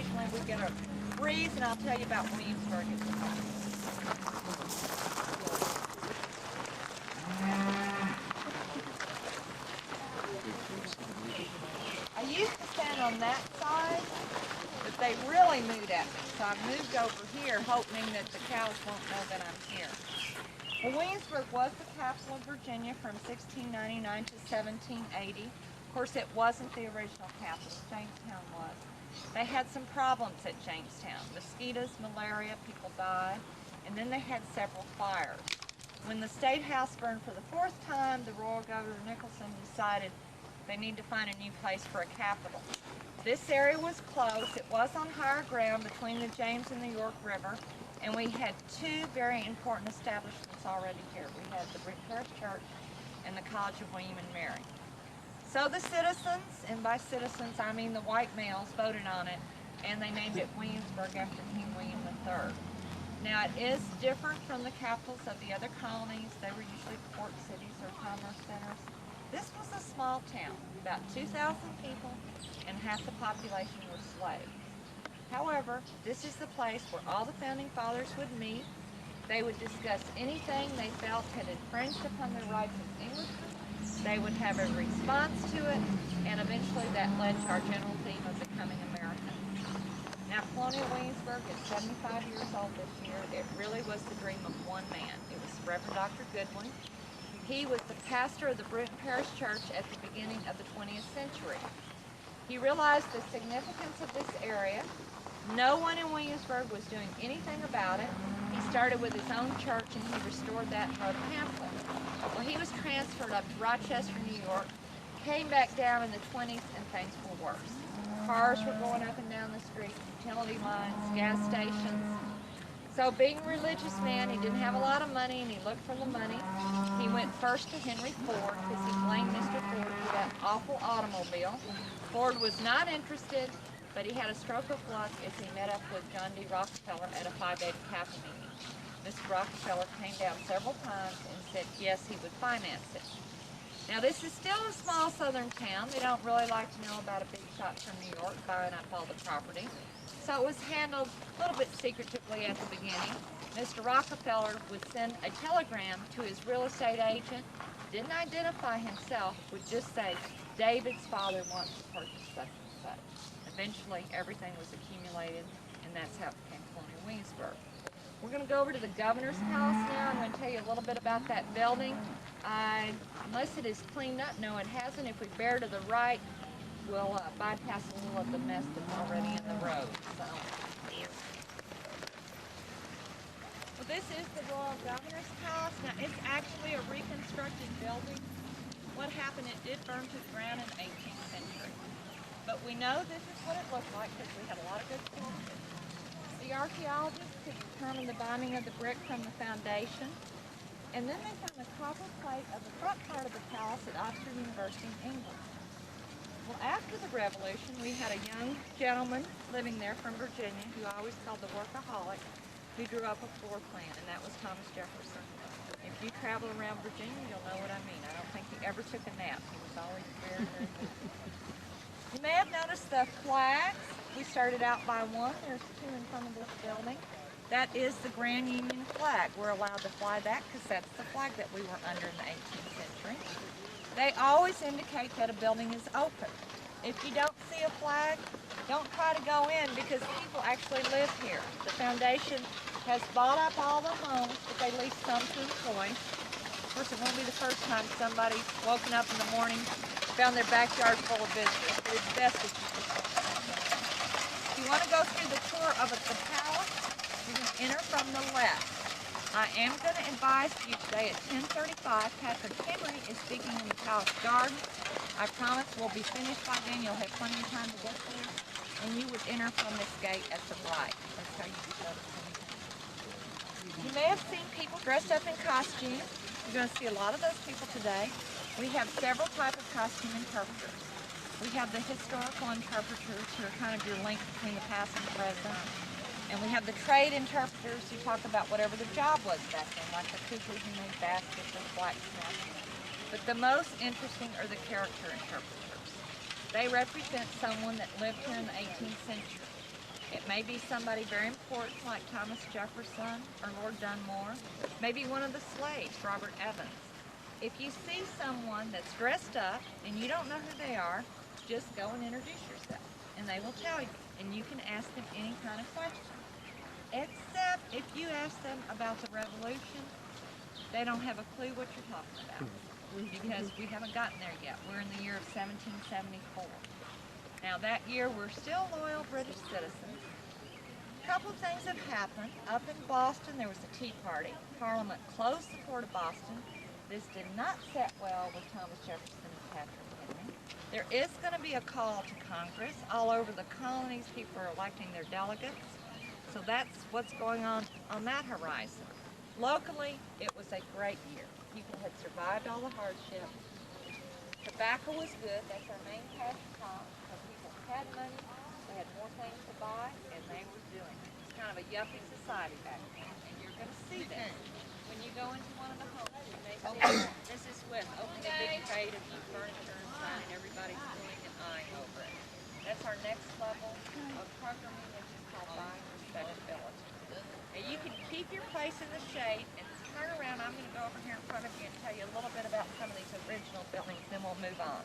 occasionally we get a breeze, and I'll tell you about Williamsburg at the moment. I used to stand on that side, but they really moved at me, so I moved over here hoping that the cows won't know that I'm here. Well, Williamsburg was the capital of Virginia from 1699 to 1780. Of course, it wasn't the original capital. Jamestown was. They had some problems at Jamestown. Mosquitoes, malaria, people died, and then they had several fires. When the State House burned for the fourth time, the Royal Governor Nicholson decided they need to find a new place for a capital. This area was close. It was on higher ground between the James and the York River, and we had two very important establishments already here. We had the Brick Parish Church and the College of William and Mary. So the citizens, and by citizens I mean the white males, voted on it, and they named it Williamsburg after King William III. Now it is different from the capitals of the other colonies. They were usually port cities or commerce centers. This was a small town, about 2,000 people, and half the population were slaves. However, this is the place where all the founding fathers would meet. They would discuss anything they felt had infringed upon their rights as Englishmen. They would have a response to it, and eventually that led to our general theme of becoming American. Now, Colonial Williamsburg is 75 years old this year. It really was the dream of one man. It was Reverend Dr. Goodwin. He was the pastor of the Bruton Parish Church at the beginning of the 20th century. He realized the significance of this area. No one in Williamsburg was doing anything about it. He started with his own church, and he restored that and wrote a pamphlet. Well, he was transferred up to Rochester, New York, came back down in the 20s, and things were worse. Cars were going up and down the street, utility lines, gas stations. So being a religious man, he didn't have a lot of money, and he looked for the money. He went first to Henry Ford because he blamed Mr. Ford for that awful automobile. Ford was not interested, but he had a stroke of luck as he met up with John D. Rockefeller at a Phi Beta Kappa meeting. Mr. Rockefeller came down several times and said yes, he would finance it. Now this is still a small southern town. They don't really like to know about a big shot from New York buying up all the property. So it was handled a little bit secretively at the beginning. Mr. Rockefeller would send a telegram to his real estate agent, didn't identify himself, would just say, David's father wants to purchase such and such. Eventually everything was accumulated, and that's how it became Colonial Williamsburg. We're going to go over to the governor's palace now. I'm going to tell you a little bit about that building. Unless it is cleaned up, no it hasn't. If we bear to the right, we'll bypass a little of the mess that's already in the road. Well, this is the Royal Governor's Palace. Now it's actually a reconstructed building. What happened, it did burn to the ground in the 18th century. But we know this is what it looked like because we had a lot of good pictures. The archaeologists could determine the binding of the brick from the foundation, and then they found a copper plate of the front part of the palace at Oxford University in England. Well, after the Revolution, we had a young gentleman living there from Virginia who I always called the workaholic, who drew up a floor plan, and that was Thomas Jefferson. If you travel around Virginia, you'll know what I mean. I don't think he ever took a nap. He was always very, very busy. You may have noticed the flags. We started out by one. There's two in front of this building. That is the Grand Union flag. We're allowed to fly that because that's the flag that we were under in the 18th century. They always indicate that a building is open. If you don't see a flag, don't try to go in because people actually live here. The foundation has bought up all the homes, but they lease some to employees. Of course, it won't be the first time somebody's woken up in the morning, found their backyard full of visitors, but it's best if you just don't. If you want to go through the tour of the palace, you can enter from the left. I am going to advise you today at 10:35, Patrick Henry is speaking in the palace garden. I promise we'll be finished by then. You'll have plenty of time to get there. And you would enter from this gate at the right. That's how you can go to the You may have seen people dressed up in costume. You're going to see a lot of those people today. We have several types of costume interpreters. We have the historical interpreters who are kind of your link between the past and the present. And we have the trade interpreters who talk about whatever the job was back then, like the coopers who made baskets or blacksmiths. But the most interesting are the character interpreters. They represent someone that lived here in the 18th century. It may be somebody very important like Thomas Jefferson or Lord Dunmore. Maybe one of the slaves, Robert Evans. If you see someone that's dressed up and you don't know who they are, just go and introduce yourself and they will tell you. And you can ask them any kind of question. Except if you ask them about the Revolution, they don't have a clue what you're talking about because we haven't gotten there yet. We're in the year of 1774. Now that year we're still loyal British citizens. A couple of things have happened. Up in Boston there was a Tea Party. Parliament closed the port of Boston. This did not set well with Thomas Jefferson and Patrick Henry. There is going to be a call to Congress. All over the colonies people are electing their delegates. So that's what's going on that horizon. Locally, it was a great year. People had survived all the hardships. Tobacco was good. That's our main cash crop. So people had money, they had more things to buy, and they were doing it. It's kind of a yuppie society back then, and you're going to see this. When you go into one of the homes, you may see this is with opening a big crate of new furniture inside, and everybody's doing and eyeing over it. That's our next level of programming, which is called buying respectability. Now you can keep your place in the shade and turn around. I'm going to go over here in front of you and tell you a little bit about some of these original buildings, then we'll move on.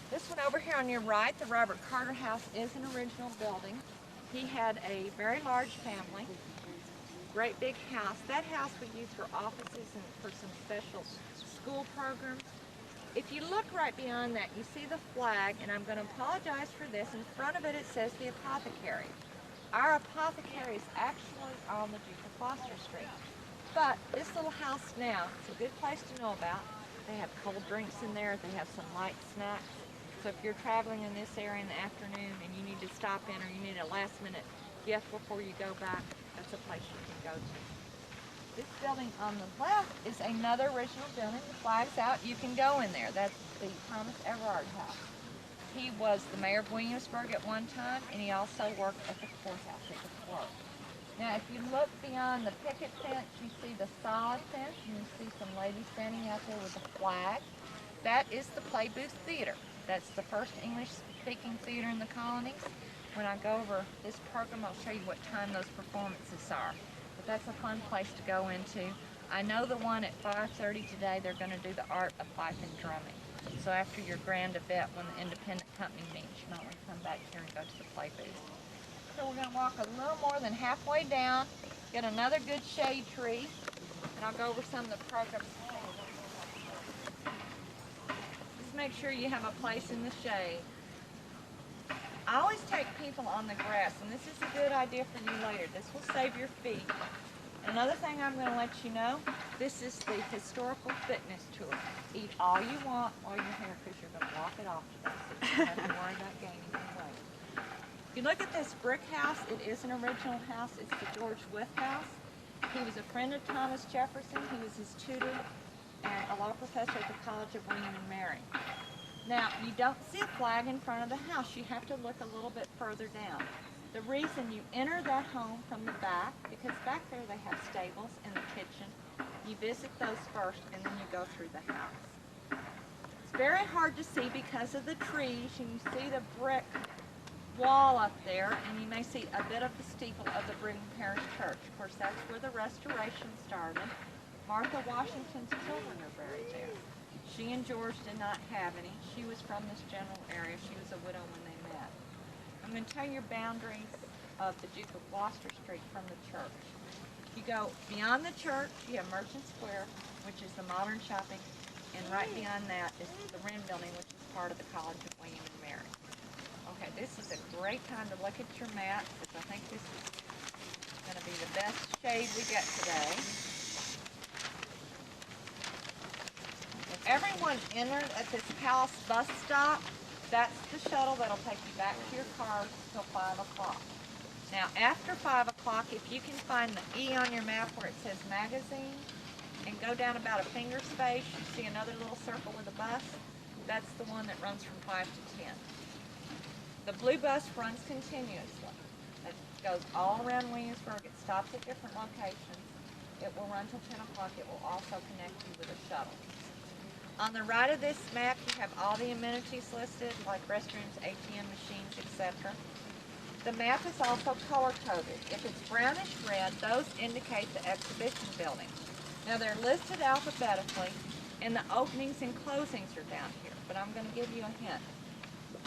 This one over here on your right, the Robert Carter House, is an original building. He had a very large family, great big house. That house we used for offices and for some special school programs. If you look right beyond that, you see the flag, and I'm going to apologize for this. In front of it, it says the apothecary. Our apothecary is actually on the Duke of Gloucester Street. But this little house now, it's a good place to know about. They have cold drinks in there. They have some light snacks. So if you're traveling in this area in the afternoon and you need to stop in or you need a last-minute gift before you go back, that's a place you can go to. This building on the left is another original building. The flag's out. You can go in there. That's the Thomas Everard House. He was the mayor of Williamsburg at one time, and he also worked at the courthouse at the clerk. Now, if you look beyond the picket fence, you see the solid fence, and you see some ladies standing out there with a flag. That is the Play Booth Theater. That's the first English-speaking theater in the colonies. When I go over this program, I'll show you what time those performances are. But that's a fun place to go into. I know the one at 5:30 today, they're going to do the art of pipe and drumming. So after your grand event, when the independent company meets, you might want to come back here and go to the play booth. So we're going to walk a little more than halfway down, get another good shade tree, and I'll go over some of the programs. Just make sure you have a place in the shade. I always take people on the grass, and this is a good idea for you later. This will save your feet. Another thing I'm going to let you know, this is the historical fitness tour. Eat all you want while you're here because you're going to walk it off today, so you don't have to worry about gaining any weight. If you look at this brick house, it is an original house. It's the George Wythe House. He was a friend of Thomas Jefferson. He was his tutor and a law professor at the College of William and Mary. Now, you don't see a flag in front of the house. You have to look a little bit further down. The reason you enter that home from the back, because back there they have stables and the kitchen. You visit those first, and then you go through the house. It's very hard to see because of the trees, and you see the brick wall up there, and you may see a bit of the steeple of the Brigham Parish Church. Of course, that's where the Restoration started. Martha Washington's children are buried there. She and George did not have any. She was from this general area. She was a widow when they met. I'm going to tell you your boundaries of the Duke of Gloucester Street from the church. You go beyond the church, you have Merchant Square, which is the modern shopping, and right beyond that is the Wren Building, which is part of the College of William and Mary. Okay, this is a great time to look at your maps, because I think this is going to be the best shade we get today. Everyone entered at this Palace bus stop. That's the shuttle that'll take you back to your car until 5 o'clock. Now, after 5 o'clock, if you can find the E on your map where it says magazine, and go down about a finger space, you see another little circle with a bus. That's the one that runs from 5 to 10. The blue bus runs continuously. It goes all around Williamsburg. It stops at different locations. It will run till 10 o'clock. It will also connect you with a shuttle. On the right of this map, you have all the amenities listed, like restrooms, ATM machines, etc. The map is also color-coded. If it's brownish red, those indicate the exhibition buildings. Now they're listed alphabetically, and the openings and closings are down here, but I'm going to give you a hint.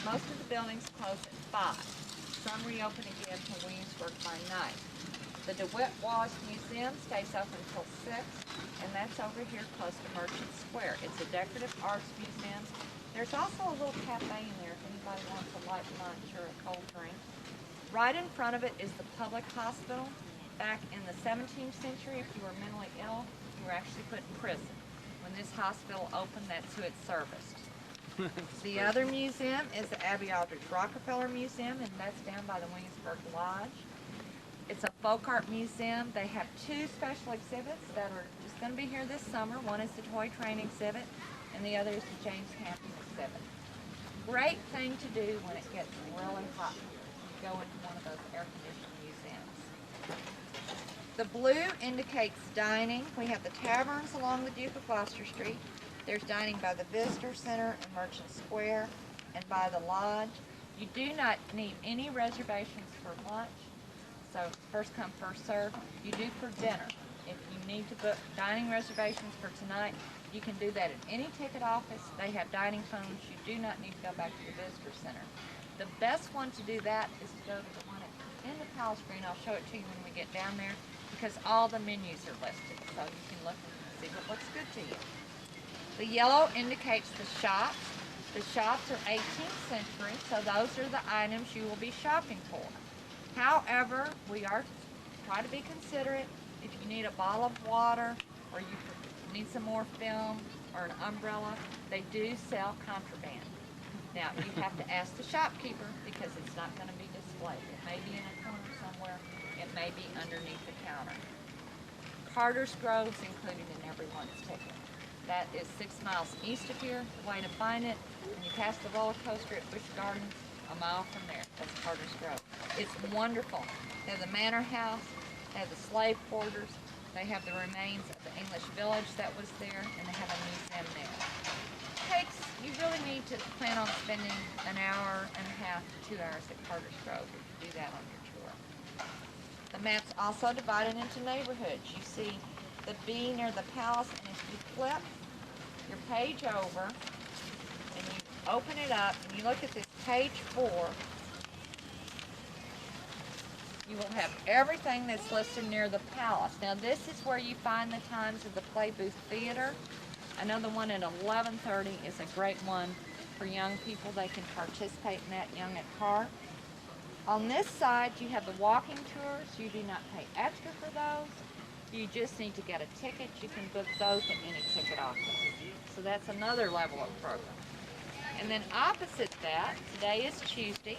Most of the buildings close at 5. Some reopen again till Williamsburg by night. The DeWitt Wallace Museum stays open until 6, and that's over here close to Merchant Square. It's a decorative arts museum. There's also a little cafe in there if anybody wants a light lunch or a cold drink. Right in front of it is the public hospital. Back in the 17th century, if you were mentally ill, you were actually put in prison. When this hospital opened, that's who it serviced. The other museum is the Abby Aldrich Rockefeller Museum, and that's down by the Williamsburg Lodge. It's a folk art museum. They have 2 special exhibits that are just going to be here this summer. One is the toy train exhibit, and the other is the James Hampton exhibit. Great thing to do when it gets really hot. You go into one of those air-conditioned museums. The blue indicates dining. We have the taverns along the Duke of Gloucester Street. There's dining by the Visitor Center and Merchant Square and by the Lodge. You do not need any reservations for lunch, so first come, first serve. You do for dinner. If you need to book dining reservations for tonight, you can do that at any ticket office. They have dining phones. You do not need to go back to the Visitor Center. The best one to do that is to go to the one in the Palace Green. I'll show it to you when we get down there, because all the menus are listed, so you can look and see what looks good to you. The yellow indicates the shops. The shops are 18th century, so those are the items you will be shopping for. However, we are try to be considerate. If you need a bottle of water or you need some more film or an umbrella, they do sell contraband. Now, you have to ask the shopkeeper because it's not going to be displayed. It may be in a corner somewhere. It may be underneath the counter. Carter's Grove's included in everyone's ticket. That is 6 miles east of here. The way to find it, when you pass the roller coaster at Busch Gardens, a mile from there, that's Carter's Grove. It's wonderful. They have the manor house, they have the slave quarters, they have the remains of the English village that was there, and they have a museum there. You really need to plan on spending an hour and a half to 2 hours at Carter's Grove if you do that on your tour. The map's also divided into neighborhoods. You see the B near the palace, and if you flip your page over and you open it up and you look at this page 4, you will have everything that's listed near the palace. Now this is where you find the times of the Play Booth Theater. I know the one at 11:30 is a great one for young people. They can participate in that young at heart. On this side, you have the walking tours. You do not pay extra for those. You just need to get a ticket. You can book those at any ticket office. So that's another level of program. And then opposite that, today is Tuesday,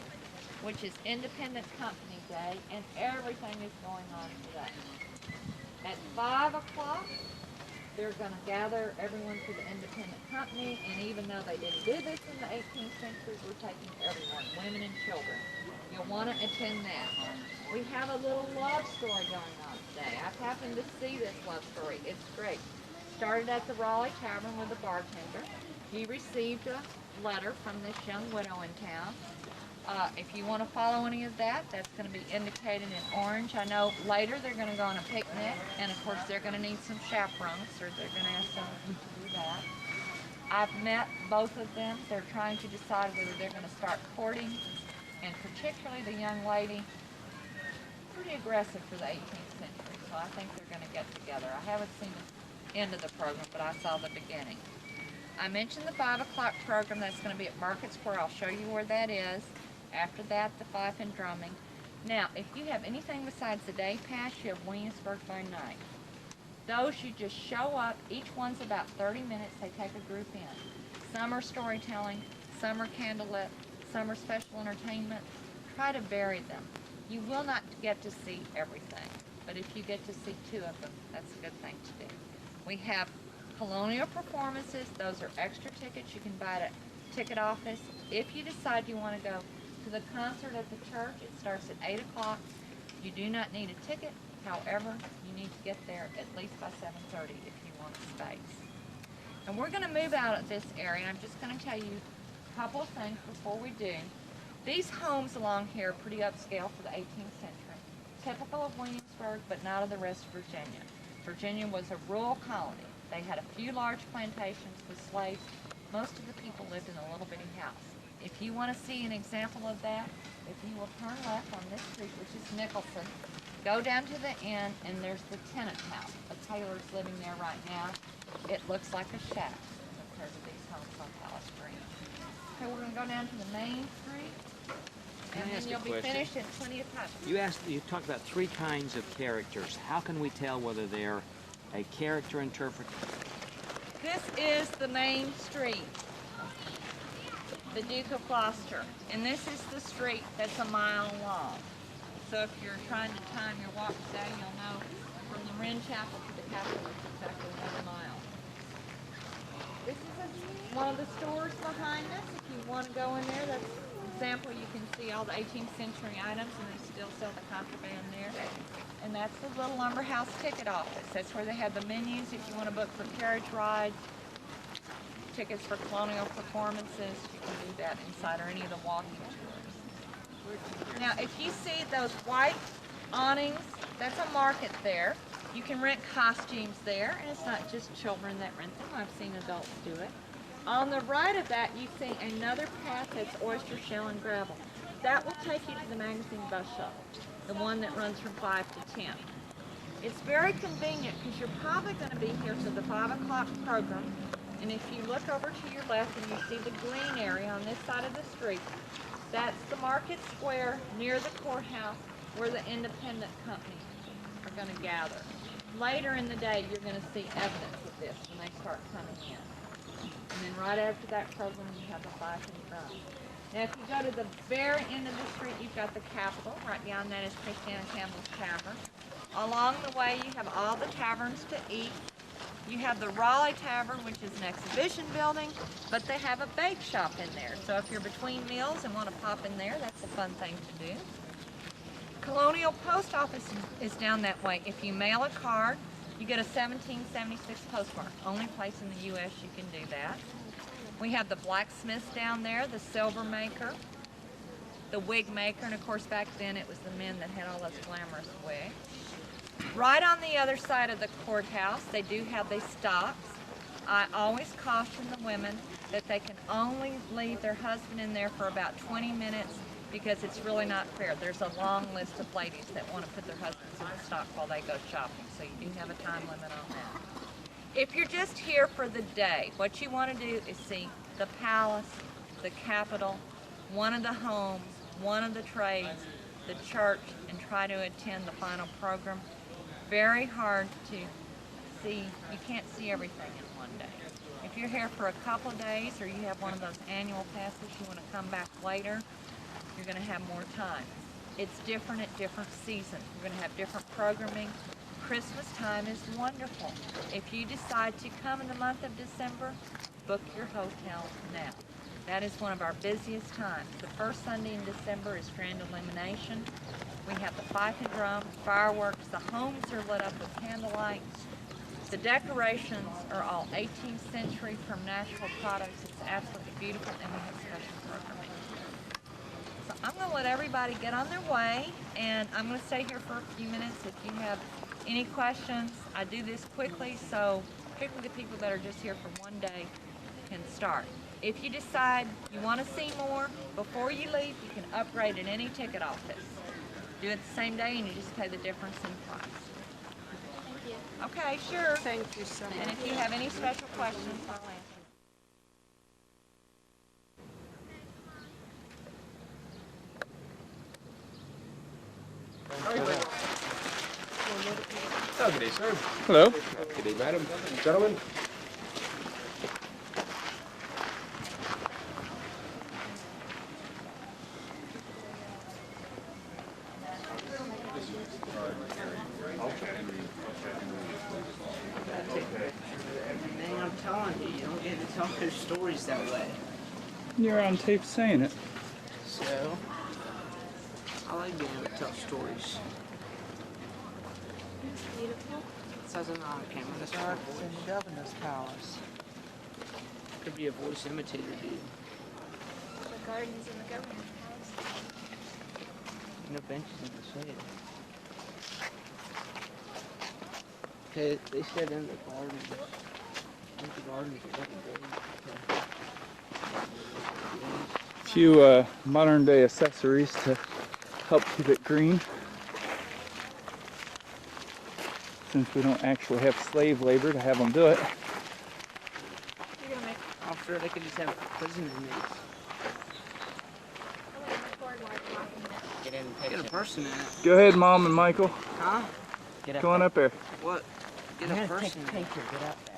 which is Independent Company Day, and everything is going on today. At 5 o'clock, they're going to gather everyone to the independent company, and even though they didn't do this in the 18th century, we're taking everyone, women and children. You'll want to attend that. We have a little love story going on today. I've happened to see this love story. It's great. Started at the Raleigh Tavern with a bartender. He received a letter from this young widow in town. If you want to follow any of that, that's going to be indicated in orange. I know later they're going to go on a picnic, and of course they're going to need some chaperones, or they're going to ask someone to do that. I've met both of them. They're trying to decide whether they're going to start courting, and particularly the young lady, pretty aggressive for the 18th century, so I think they're going to get together. I haven't seen the end of the program, but I saw the beginning. I mentioned the 5 o'clock program that's going to be at Market Square. I'll show you where that is. After that, the fife and drumming. Now, if you have anything besides the day pass, you have Williamsburg by night. Those you just show up. Each one's about 30 minutes. They take a group in. Some are storytelling, some are candlelit, some are special entertainment. Try to vary them. You will not get to see everything, but if you get to see 2 of them, that's a good thing to do. We have Colonial performances. Those are extra tickets you can buy at a ticket office. If you decide you want to go to the concert at the church, it starts at 8 o'clock. You do not need a ticket. However, you need to get there at least by 7:30 if you want a space. And we're going to move out of this area, and I'm just going to tell you a couple of things before we do. These homes along here are pretty upscale for the 18th century, typical of Williamsburg, but not of the rest of Virginia. Virginia was a rural colony. They had a few large plantations with slaves. Most of the people lived in a little bitty house. If you want to see an example of that, if you will turn left on this street, which is Nicholson, go down to the end, and there's the tenant house. A tailor's living there right now. It looks like a shack compared to these homes on Palace Green. Okay, we're going to go down to the main street, and then you'll be finished in plenty of time. You talked about 3 kinds of characters. How can we tell whether they're a character interpreter? This is the main street, the Duke of Gloucester, and this is the street that's a mile long. So if you're trying to time your walk today, you'll know from the Wren Chapel to the Capitol it's exactly 1 mile. This is one of the stores behind us. If you want to go in there, that's an example. You can see all the 18th century items, and they still sell the contraband there. And that's the little lumber house ticket office. That's where they have the menus if you want to book for carriage rides, tickets for colonial performances. You can do that inside, or any of the walking tours. Now, if you see those white awnings, that's a market there. You can rent costumes there, and it's not just children that rent them. I've seen adults do it. On the right of that, you see another path that's oyster shell and gravel. That will take you to the magazine bus shuttle, the one that runs from 5 to 10. It's very convenient because you're probably going to be here for the 5 o'clock program. And if you look over to your left and you see the green area on this side of the street, that's the market square near the courthouse where the independent companies are going to gather. Later in the day, you're going to see evidence of this when they start coming in. And then right after that program, you have the 5 in front. Now, if you go to the very end of the street, you've got the Capitol. Right beyond that is Christiana Campbell's Tavern. Along the way, you have all the taverns to eat. You have the Raleigh Tavern, which is an exhibition building, but they have a bake shop in there. So if you're between meals and want to pop in there, that's a fun thing to do. Colonial Post Office is down that way. If you mail a card, you get a 1776 postmark. Only place in the U.S. you can do that. We have the blacksmiths down there, the silver maker, the wig maker, and of course back then it was the men that had all those glamorous wigs. Right on the other side of the courthouse, they do have these stocks. I always caution the women that they can only leave their husband in there for about 20 minutes because it's really not fair. There's a long list of ladies that want to put their husbands in the stock while they go shopping, so you do have a time limit on that. If you're just here for the day, what you want to do is see the palace, the Capitol, one of the homes, one of the trades, the church, and try to attend the final program. Very hard to see, you can't see everything in one day. If you're here for a couple of days or you have one of those annual passes, you want to come back later, you're going to have more time. It's different at different seasons. We're going to have different programming. Christmas time is wonderful. If you decide to come in the month of December, book your hotel now. That is one of our busiest times. The first Sunday in December is Grand Illumination. We have the fife and drum, fireworks, the homes are lit up with candlelight. The decorations are all 18th century from natural products. It's absolutely beautiful, and we have special programming. So I'm going to let everybody get on their way, and I'm going to stay here for a few minutes. If you have any questions, I do this quickly, so particularly the people that are just here for one day can start. If you decide you want to see more, before you leave, you can upgrade at any ticket office. Do it the same day, and you just pay the difference in price. Thank you. Okay, sure. Thank you so much. And if you have any special questions, I'll answer. Oh, good day, sir. Hello. Good day, madam. Gentlemen. Man, I'm telling you, you don't get to tell those stories that way. You're on tape saying it. So, I like being able to tell stories. It's beautiful. It says it on camera. This Starts in the governor's palace. could be a voice imitator, dude. The garden's in the governor's house. No benches in the shade. Okay, they said in the garden. In the garden is a A few modern day accessories to help keep it green. Since we don't actually have slave labor to have them do it. You're gonna make After they could just have prison inmates. a little record while you're walking that. Get in the Get a picture. person in it. Go ahead, Mom and Michael. Huh? Get up Go on there. up there. What? Get a person in it. Picture. Get up there.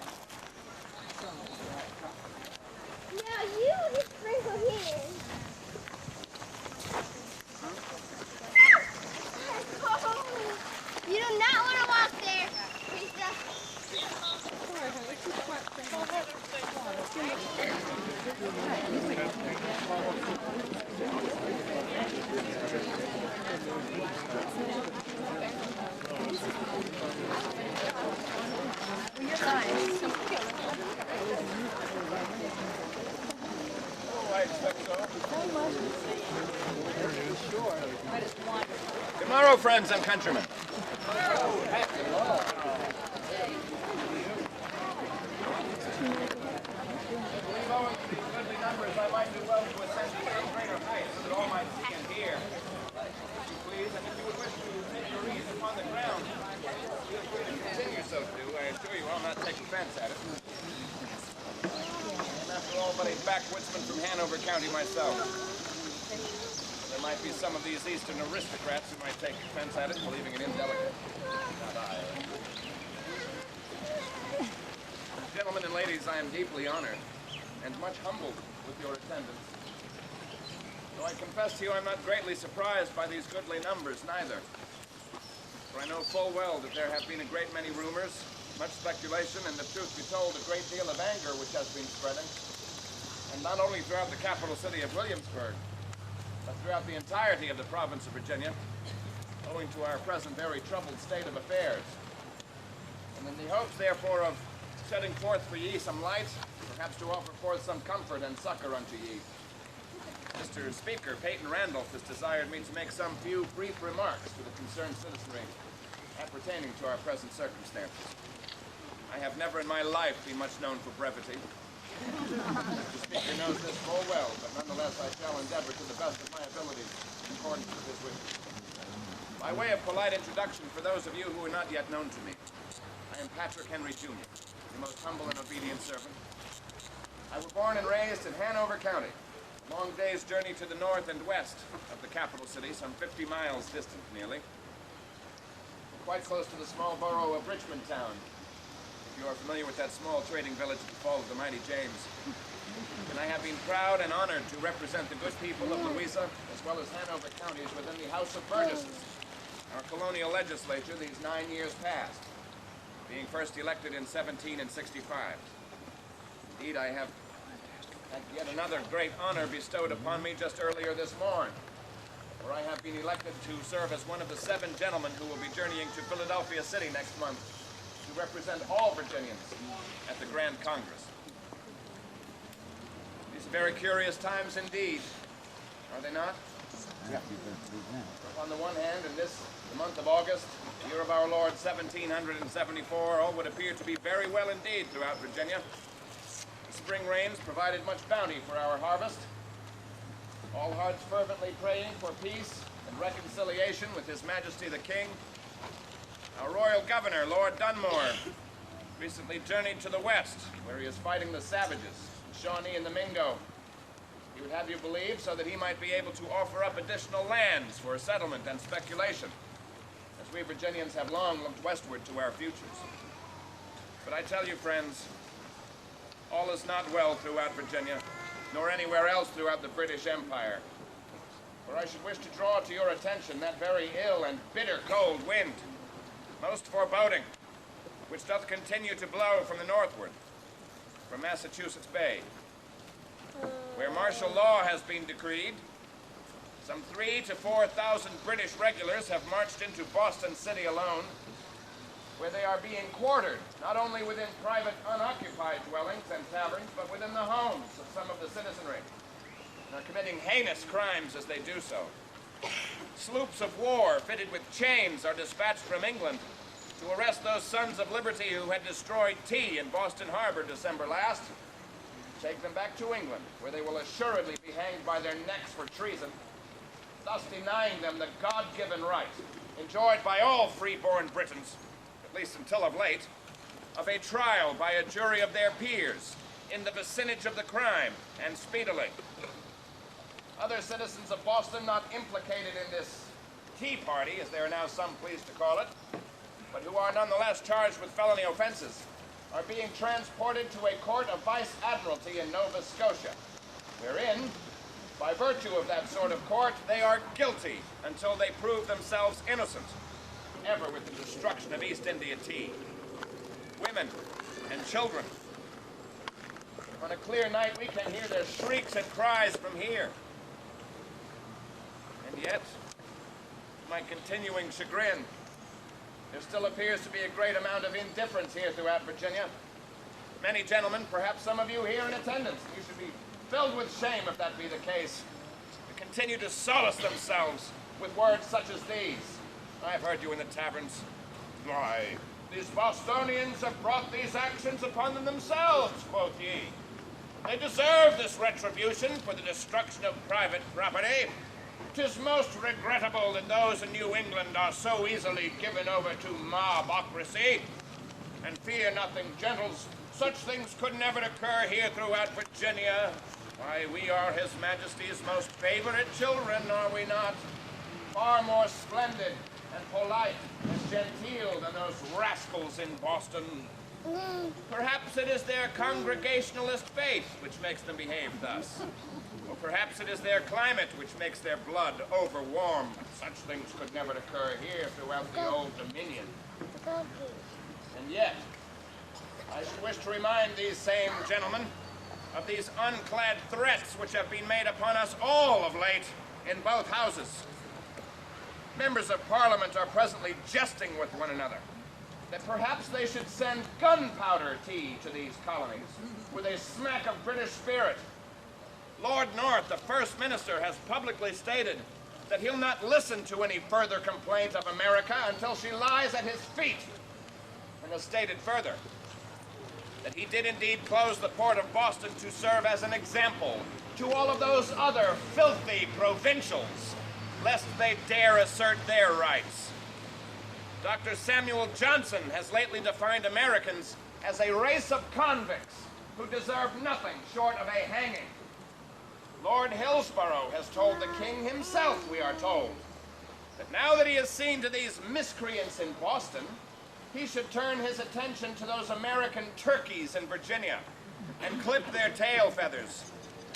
Now you just sprinkle here. You do not want to walk there, Lisa. Tomorrow, friends and countrymen. I might do well to ascend to some greater height so that all might see and hear. If you please, and if you would wish to take your ease upon the ground, feel free to continue so to do. I assure you I'll not take offense at it. I'm after all but a backwoodsman from Hanover County myself. There might be some of these eastern aristocrats who might take offense at it, believing it indelicate. Not I. Gentlemen and ladies, I am deeply honored and much humbled with your attendance. Though I confess to you I'm not greatly surprised by these goodly numbers, neither. For I know full well that there have been a great many rumors, much speculation, and the truth be told, a great deal of anger which has been spreading. And not only throughout the capital city of Williamsburg, but throughout the entirety of the province of Virginia, owing to our present very troubled state of affairs. And in the hopes, therefore, of setting forth for ye some light, perhaps to offer forth some comfort and succor unto ye, Mr. Speaker Peyton Randolph has desired me to make some few brief remarks to the concerned citizenry appertaining to our present circumstances. I have never in my life been much known for brevity. The Speaker knows this full well, but nonetheless I shall endeavor to the best of my abilities in accordance with his wishes. By way of polite introduction, for those of you who are not yet known to me, I am Patrick Henry Jr., your most humble and obedient servant. I was born and raised in Hanover County, a long day's journey to the north and west of the capital city, some 50 miles distant nearly. Quite close to the small borough of Richmond Town, if you are familiar with that small trading village at the fall of the mighty James. And I have been proud and honored to represent the good people of Louisa, as well as Hanover counties within the House of Burgesses, our colonial legislature these 9 years past, being first elected in 1765. Indeed, I have had yet another great honor bestowed upon me just earlier this morn, where I have been elected to serve as one of the 7 gentlemen who will be journeying to Philadelphia City next month to represent all Virginians at the Grand Congress. These are very curious times indeed, are they not? On the one hand, in this, the month of August, the year of our Lord 1774, all would appear to be very well indeed throughout Virginia. The spring rains provided much bounty for our harvest. All hearts fervently praying for peace and reconciliation with His Majesty the King. Our royal governor, Lord Dunmore, recently journeyed to the west, where he is fighting the savages, the Shawnee and the Mingo. He would have you believe so that he might be able to offer up additional lands for settlement and speculation, as we Virginians have long looked westward to our futures. But I tell you, friends, all is not well throughout Virginia, nor anywhere else throughout the British Empire. For I should wish to draw to your attention that very ill and bitter cold wind, most foreboding, which doth continue to blow from the northward, from Massachusetts Bay, where martial law has been decreed. Some 3,000 to 4,000 British regulars have marched into Boston City alone, where they are being quartered, not only within private unoccupied dwellings and taverns, but within the homes of some of the citizenry, and are committing heinous crimes as they do so. Sloops of war fitted with chains are dispatched from England to arrest those sons of liberty who had destroyed tea in Boston Harbor December last. Take them back to England, where they will assuredly be hanged by their necks for treason, thus denying them the God-given right, enjoyed by all free-born Britons, at least until of late, of a trial by a jury of their peers in the vicinage of the crime, and speedily. Other citizens of Boston not implicated in this tea party, as they are now some pleased to call it, but who are nonetheless charged with felony offenses, are being transported to a court of vice admiralty in Nova Scotia, wherein, by virtue of that sort of court, they are guilty until they prove themselves innocent, ever with the destruction of East India tea. Women and children. On a clear night, we can hear their shrieks and cries from here. And yet, to my continuing chagrin, there still appears to be a great amount of indifference here throughout Virginia. Many gentlemen, perhaps some of you here in attendance, you should be filled with shame if that be the case, to continue to solace themselves with words such as these. I've heard you in the taverns. Why, these Bostonians have brought these actions upon them themselves, quoth ye. They deserve this retribution for the destruction of private property. 'Tis most regrettable that those in New England are so easily given over to mobocracy. And fear nothing, gentles, such things could never occur here throughout Virginia. Why, we are His Majesty's most favorite children, are we not? Far more splendid and polite and genteel than those rascals in Boston. Perhaps it is their Congregationalist faith which makes them behave thus. Or perhaps it is their climate which makes their blood overwarm. Such things could never occur here throughout the Old Dominion. And yet, I should wish to remind these same gentlemen of these unclad threats which have been made upon us all of late in both houses. Members of Parliament are presently jesting with one another that perhaps they should send gunpowder tea to these colonies with a smack of British spirit. Lord North, the First Minister, has publicly stated that he'll not listen to any further complaint of America until she lies at his feet, and has stated further that he did indeed close the port of Boston to serve as an example to all of those other filthy provincials, lest they dare assert their rights. Dr. Samuel Johnson has lately defined Americans as a race of convicts who deserve nothing short of a hanging. Lord Hillsborough has told the king himself, we are told, that now that he has seen to these miscreants in Boston, he should turn his attention to those American turkeys in Virginia and clip their tail feathers.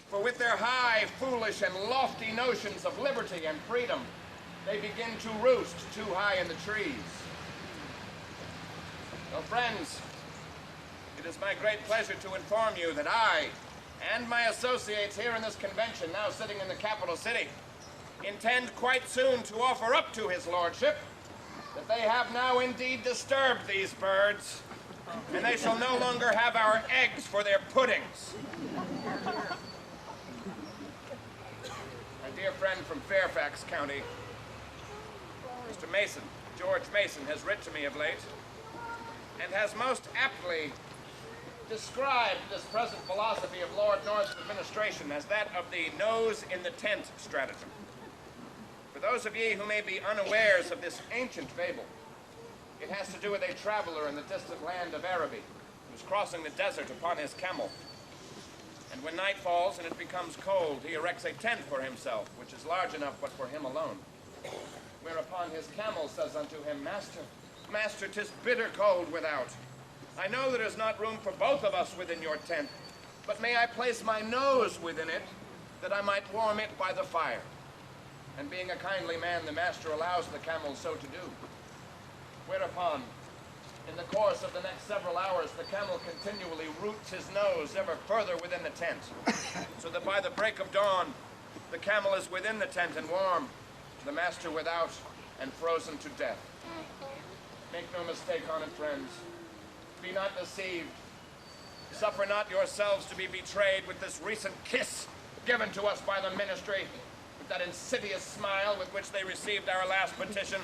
For with their high, foolish, and lofty notions of liberty and freedom, they begin to roost too high in the trees. So, friends, it is my great pleasure to inform you that I and my associates here in this convention, now sitting in the capital city, intend quite soon to offer up to his lordship that they have now indeed disturbed these birds, and they shall no longer have our eggs for their puddings. My dear friend from Fairfax County, Mr. Mason, George Mason, has written to me of late, and has most aptly described this present philosophy of Lord North's administration as that of the nose-in-the-tent stratagem. For those of ye who may be unawares of this ancient fable, it has to do with a traveler in the distant land of Araby who is crossing the desert upon his camel. And when night falls and it becomes cold, he erects a tent for himself, which is large enough but for him alone. Whereupon his camel says unto him, Master, Master, 'tis bitter cold without. I know there is not room for both of us within your tent, but may I place my nose within it, that I might warm it by the fire? And being a kindly man, the master allows the camel so to do. Whereupon, in the course of the next several hours, the camel continually roots his nose ever further within the tent, so that by the break of dawn, the camel is within the tent and warm, the master without and frozen to death. Make no mistake on it, friends. Be not deceived. Suffer not yourselves to be betrayed with this recent kiss given to us by the ministry, with that insidious smile with which they received our last petition.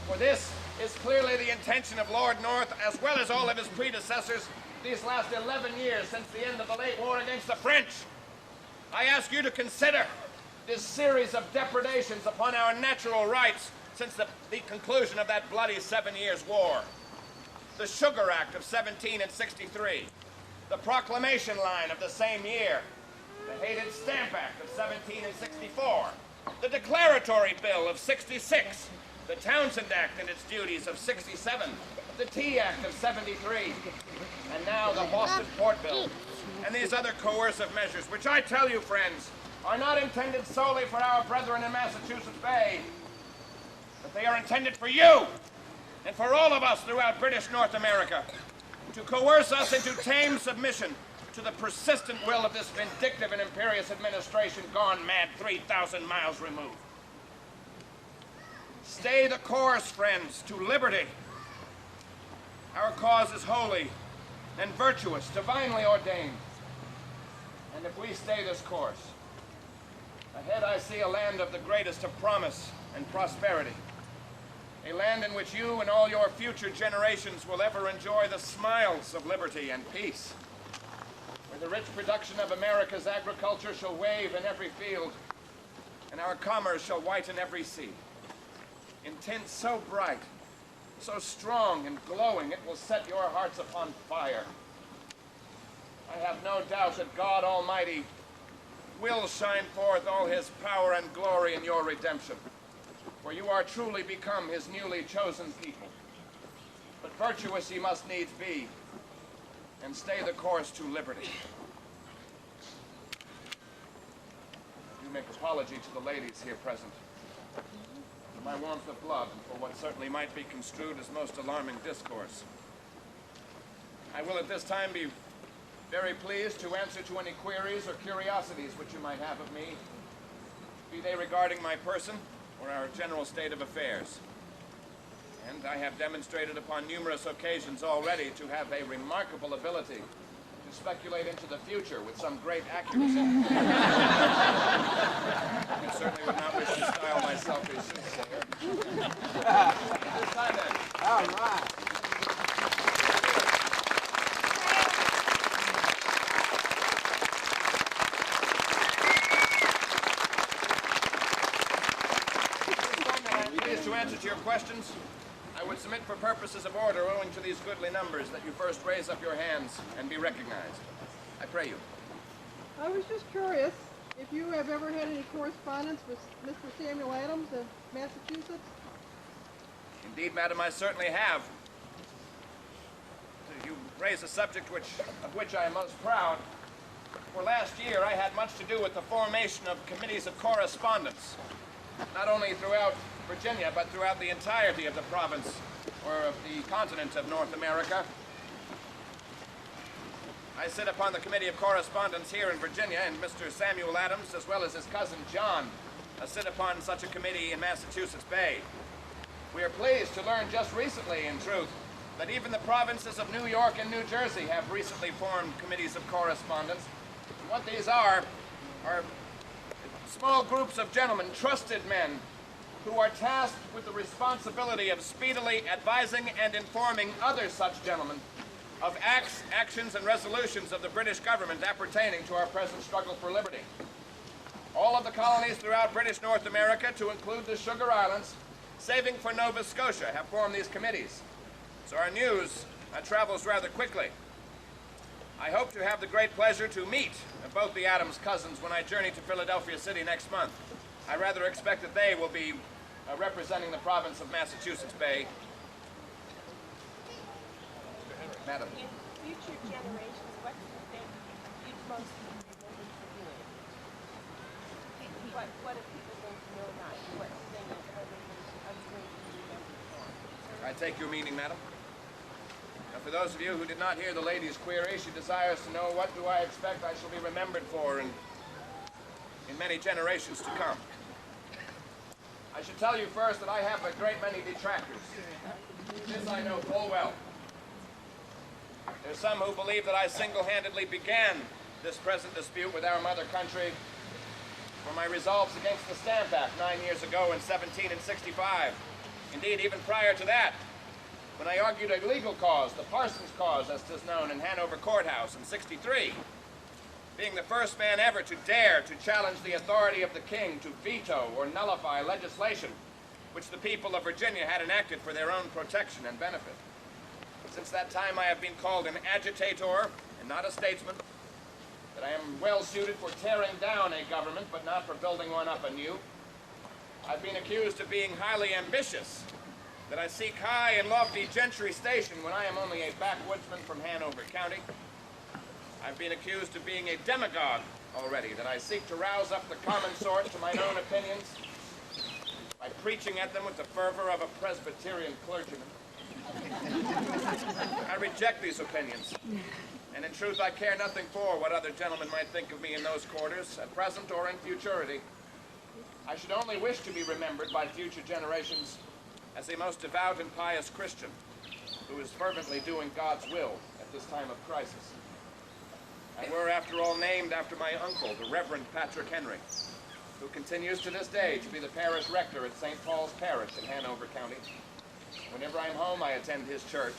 For this is clearly the intention of Lord North, as well as all of his predecessors, these last 11 years since the end of the late war against the French. I ask you to consider this series of depredations upon our natural rights since the conclusion of that bloody 7 Years' War. The Sugar Act of 1763, the Proclamation Line of the same year, the hated Stamp Act of 1764, the Declaratory Bill of 66, the Townsend Act and its duties of 67, the Tea Act of 73, and now the Boston Port Bill, and these other coercive measures, which I tell you, friends, are not intended solely for our brethren in Massachusetts Bay, but they are intended for you and for all of us throughout British North America, to coerce us into tame submission to the persistent will of this vindictive and imperious administration gone mad 3,000 miles removed. Stay the course, friends, to liberty. Our cause is holy and virtuous, divinely ordained. And if we stay this course, ahead I see a land of the greatest of promise and prosperity. A land in which you and all your future generations will ever enjoy the smiles of liberty and peace. Where the rich production of America's agriculture shall wave in every field, and our commerce shall whiten every sea. In tints so bright, so strong and glowing, it will set your hearts upon fire. I have no doubt that God Almighty will shine forth all his power and glory in your redemption, for you are truly become his newly chosen people. But virtuous ye must needs be, and stay the course to liberty. I do make apology to the ladies here present for my warmth of blood and for what certainly might be construed as most alarming discourse. I will at this time be very pleased to answer to any queries or curiosities which you might have of me, be they regarding my person or our general state of affairs. And I have demonstrated upon numerous occasions already to have a remarkable ability to speculate into the future with some great accuracy. I certainly would not wish to style myself a soothsayer. At this time then. All right. To answer to your questions, I would submit for purposes of order, owing to these goodly numbers, that you first raise up your hands and be recognized. I pray you. I was just curious if you have ever had any correspondence with Mr. Samuel Adams of Massachusetts? Indeed, madam, I certainly have. You raise a subject of which I am most proud. For last year, I had much to do with the formation of committees of correspondence, not only throughout Virginia, but throughout the entirety of the province, or of the continent of North America. I sit upon the Committee of Correspondence here in Virginia, and Mr. Samuel Adams, as well as his cousin John, sit upon such a committee in Massachusetts Bay. We are pleased to learn just recently, in truth, that even the provinces of New York and New Jersey have recently formed committees of correspondence. And what these are small groups of gentlemen, trusted men, who are tasked with the responsibility of speedily advising and informing other such gentlemen of acts, actions, and resolutions of the British government appertaining to our present struggle for liberty. All of the colonies throughout British North America, to include the Sugar Islands, saving for Nova Scotia, have formed these committees. So our news travels rather quickly. I hope to have the great pleasure to meet both the Adams cousins when I journey to Philadelphia City next month. I rather expect that they will be representing the province of Massachusetts Bay. Madam. In future generations, what do you think you'd most remember for doing? What if people don't know now? What thing are going to be remembered for? I take your meaning, madam. Now, for those of you who did not hear the lady's query, she desires to know what do I expect I shall be remembered for in many generations to come. I should tell you first that I have a great many detractors. This I know full well. There's some who believe that I single-handedly began this present dispute with our mother country for my resolves against the Stamp Act 9 years ago in 1765. Indeed, even prior to that, when I argued a legal cause, the Parsons cause, as 'tis known, in Hanover Courthouse in '63, being the first man ever to dare to challenge the authority of the king to veto or nullify legislation which the people of Virginia had enacted for their own protection and benefit. Since that time, I have been called an agitator and not a statesman, that I am well suited for tearing down a government, but not for building one up anew. I've been accused of being highly ambitious, that I seek high and lofty gentry station when I am only a backwoodsman from Hanover County. I've been accused of being a demagogue already, that I seek to rouse up the common sort to mine own opinions by preaching at them with the fervor of a Presbyterian clergyman. I reject these opinions, and in truth I care nothing for what other gentlemen might think of me in those quarters, at present or in futurity. I should only wish to be remembered by future generations as a most devout and pious Christian who is fervently doing God's will at this time of crisis. I were, after all, named after my uncle, the Reverend Patrick Henry, who continues to this day to be the parish rector at St. Paul's Parish in Hanover County. Whenever I'm home, I attend his church.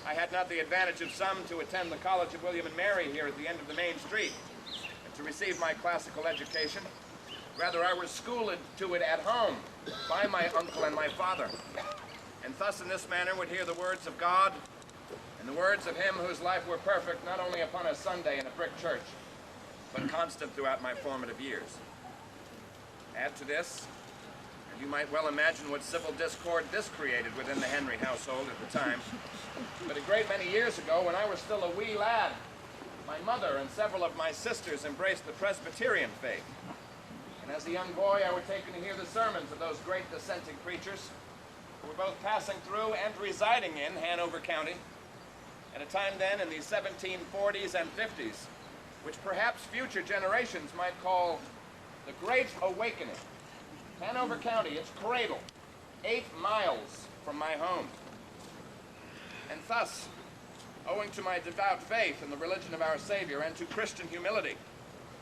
I had not the advantage of some to attend the College of William and Mary here at the end of the main street and to receive my classical education. Rather, I was schooled to it at home by my uncle and my father, and thus in this manner would hear the words of God and the words of him whose life were perfect not only upon a Sunday in a brick church, but constant throughout my formative years. Add to this, and you might well imagine what civil discord this created within the Henry household at the time. But a great many years ago, when I was still a wee lad, my mother and several of my sisters embraced the Presbyterian faith. And as a young boy, I was taken to hear the sermons of those great dissenting preachers who were both passing through and residing in Hanover County at a time then in the 1740s and 50s, which perhaps future generations might call the Great Awakening. Hanover County, its cradle, 8 miles from my home. And thus, owing to my devout faith in the religion of our Savior and to Christian humility,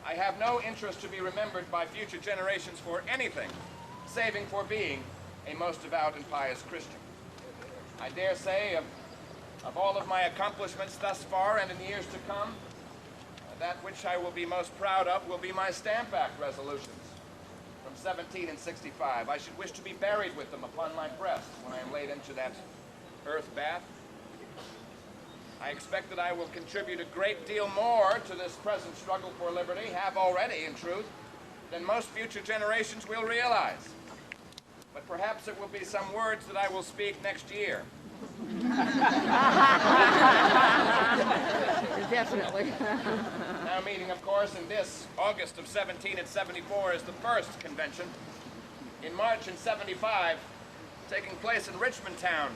I have no interest to be remembered by future generations for anything, saving for being a most devout and pious Christian. I dare say of all of my accomplishments thus far and in years to come, that which I will be most proud of will be my Stamp Act resolutions from 1765. I should wish to be buried with them upon my breast when I am laid into that earth bath. I expect that I will contribute a great deal more to this present struggle for liberty, have already, in truth, than most future generations will realize. But perhaps it will be some words that I will speak next year. Definitely. Now meeting, of course, in this August of 1774 is the first convention. In March in 75, taking place in Richmond Town,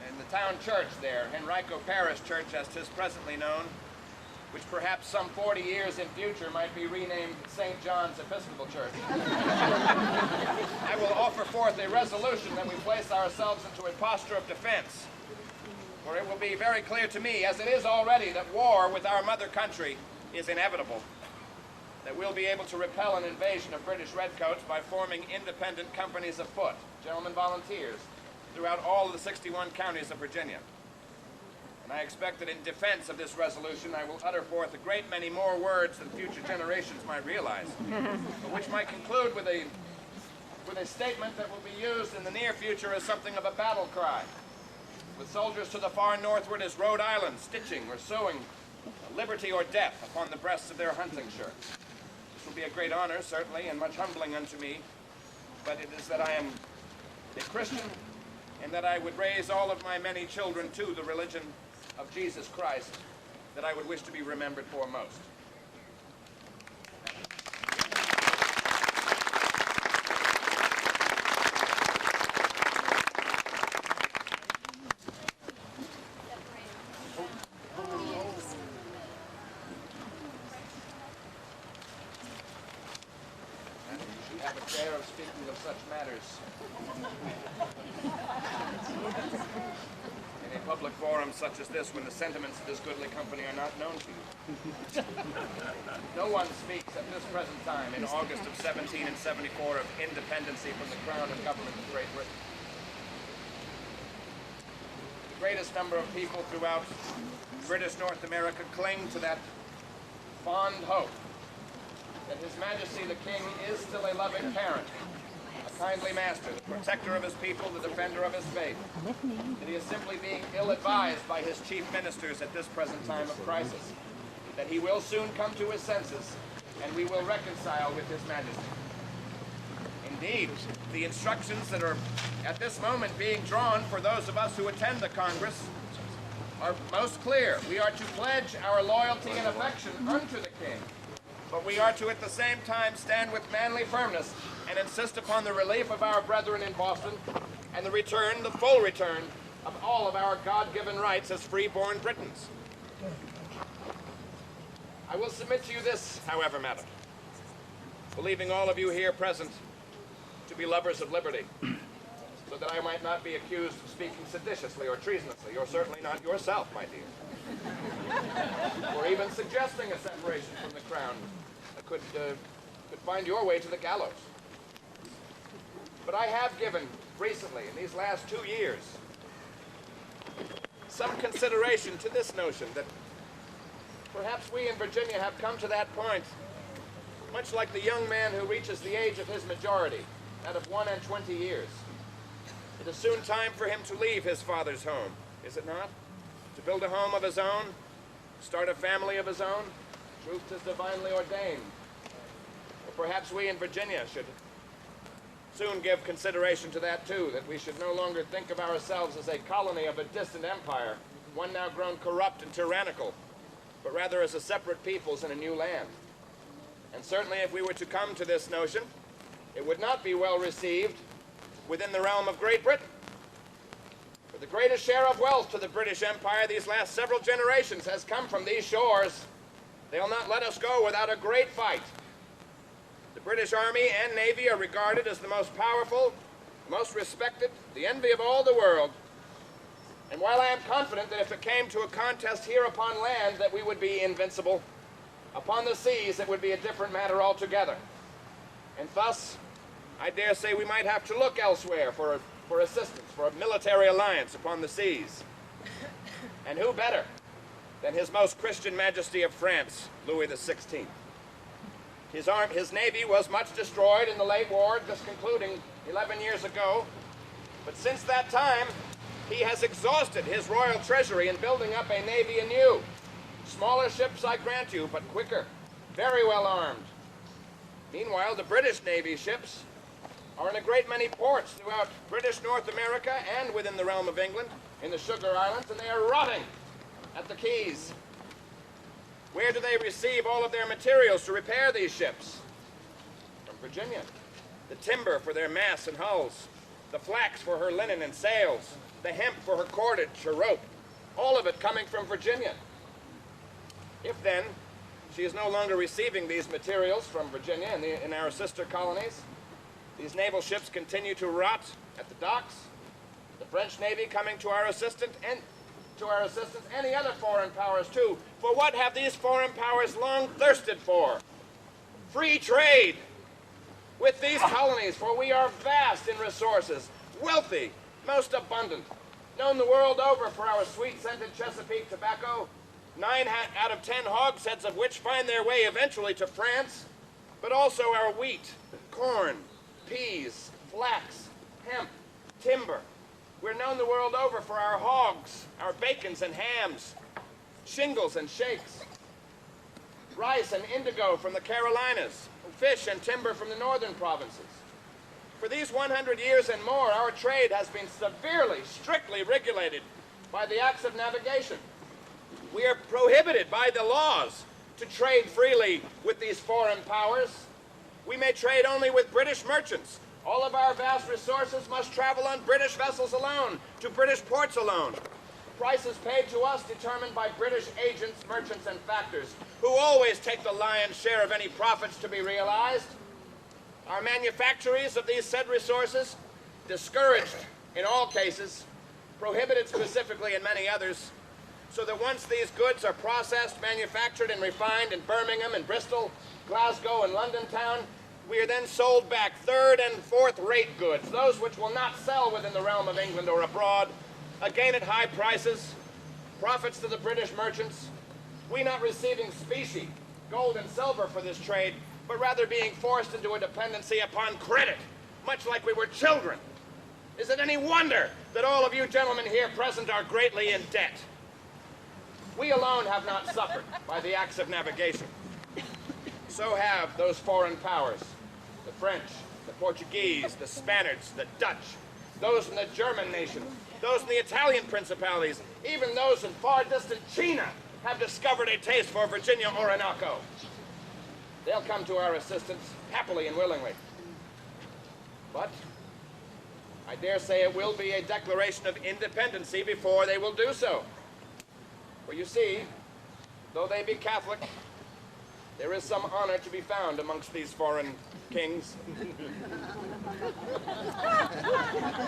in the town church there, Henrico Parish Church as 'tis presently known, which perhaps some 40 years in future might be renamed St. John's Episcopal Church. I will offer forth a resolution that we place ourselves into a posture of defense, for it will be very clear to me, as it is already, that war with our mother country is inevitable, that we'll be able to repel an invasion of British redcoats by forming independent companies of foot, gentlemen volunteers, throughout all of the 61 counties of Virginia. And I expect that in defense of this resolution, I will utter forth a great many more words than future generations might realize, but which might conclude with a statement that will be used in the near future as something of a battle cry, with soldiers to the far northward as Rhode Island stitching or sewing liberty or death upon the breasts of their hunting shirts. This will be a great honor, certainly, and much humbling unto me, but it is that I am a Christian and that I would raise all of my many children to the religion of Jesus Christ that I would wish to be remembered for most. have a chair of speaking of such matters. In a public forum such as this, when the sentiments of this goodly company are not known to you. No one speaks at this present time, in August of 1774, of independency from the crown and government of Great Britain. The greatest number of people throughout British North America cling to that fond hope that His Majesty the King is still a loving parent, a kindly master, the protector of his people, the defender of his faith, that he is simply being ill-advised by his chief ministers at this present time of crisis, that he will soon come to his senses, and we will reconcile with His Majesty. Indeed, the instructions that are at this moment being drawn for those of us who attend the Congress are most clear. We are to pledge our loyalty and affection unto the King, but we are to at the same time stand with manly firmness and insist upon the relief of our brethren in Boston and the return, the full return, of all of our God-given rights as free-born Britons. I will submit to you this, however, madam, believing all of you here present to be lovers of liberty, so that I might not be accused of speaking seditiously or treasonously, or certainly not yourself, my dear, or even suggesting a separation from the crown that could find your way to the gallows. But I have given recently, in these last 2 years, some consideration to this notion that perhaps we in Virginia have come to that point, much like the young man who reaches the age of his majority, that of 21 years. It is soon time for him to leave his father's home, is it not? To build a home of his own, start a family of his own. Truth is divinely ordained. Or perhaps we in Virginia should soon give consideration to that too, that we should no longer think of ourselves as a colony of a distant empire, one now grown corrupt and tyrannical, but rather as a separate peoples in a new land. And certainly if we were to come to this notion, it would not be well received within the realm of Great Britain. For the greatest share of wealth to the British Empire these last several generations has come from these shores. They'll not let us go without a great fight. The British Army and Navy are regarded as the most powerful, most respected, the envy of all the world. And while I am confident that if it came to a contest here upon land that we would be invincible, upon the seas it would be a different matter altogether. And thus, I dare say we might have to look elsewhere for assistance, for a military alliance upon the seas. And who better than His Most Christian Majesty of France, Louis XVI. His navy was much destroyed in the late war, just concluding 11 years ago. But since that time, he has exhausted his royal treasury in building up a navy anew. Smaller ships, I grant you, but quicker, very well armed. Meanwhile, the British Navy ships are in a great many ports throughout British North America and within the realm of England, in the Sugar Islands, and they are rotting at the quays. Where do they receive all of their materials to repair these ships? From Virginia. The timber for their masts and hulls, the flax for her linen and sails, the hemp for her cordage, her rope, all of it coming from Virginia. If then she is no longer receiving these materials from Virginia in our sister colonies, these naval ships continue to rot at the docks, the French Navy coming to our assistance, and any other foreign powers too. For what have these foreign powers long thirsted for? Free trade with these colonies, for we are vast in resources, wealthy, most abundant, known the world over for our sweet-scented Chesapeake tobacco, 9 out of 10 hogsheads of which find their way eventually to France, but also our wheat, corn, peas, flax, hemp, timber. We're known the world over for our hogs, our bacons and hams, shingles and shakes, rice and indigo from the Carolinas, fish and timber from the northern provinces. For these 100 years and more, our trade has been severely, strictly regulated by the acts of navigation. We are prohibited by the laws to trade freely with these foreign powers. We may trade only with British merchants. All of our vast resources must travel on British vessels alone, to British ports alone. Prices paid to us determined by British agents, merchants, and factors, who always take the lion's share of any profits to be realized. Our manufactories of these said resources, discouraged in all cases, prohibited specifically in many others, so that once these goods are processed, manufactured, and refined in Birmingham and Bristol, Glasgow and London town, we are then sold back third and fourth rate goods, those which will not sell within the realm of England or abroad, again at high prices, profits to the British merchants, we not receiving specie, gold and silver for this trade, but rather being forced into a dependency upon credit, much like we were children. Is it any wonder that all of you gentlemen here present are greatly in debt? We alone have not suffered by the acts of navigation. So have those foreign powers, the French, the Portuguese, the Spaniards, the Dutch, those in the German nation, those in the Italian principalities, even those in far distant China have discovered a taste for Virginia Orinoco. They'll come to our assistance happily and willingly. But I dare say it will be a declaration of independency before they will do so. For you see, though they be Catholic, there is some honor to be found amongst these foreign kings.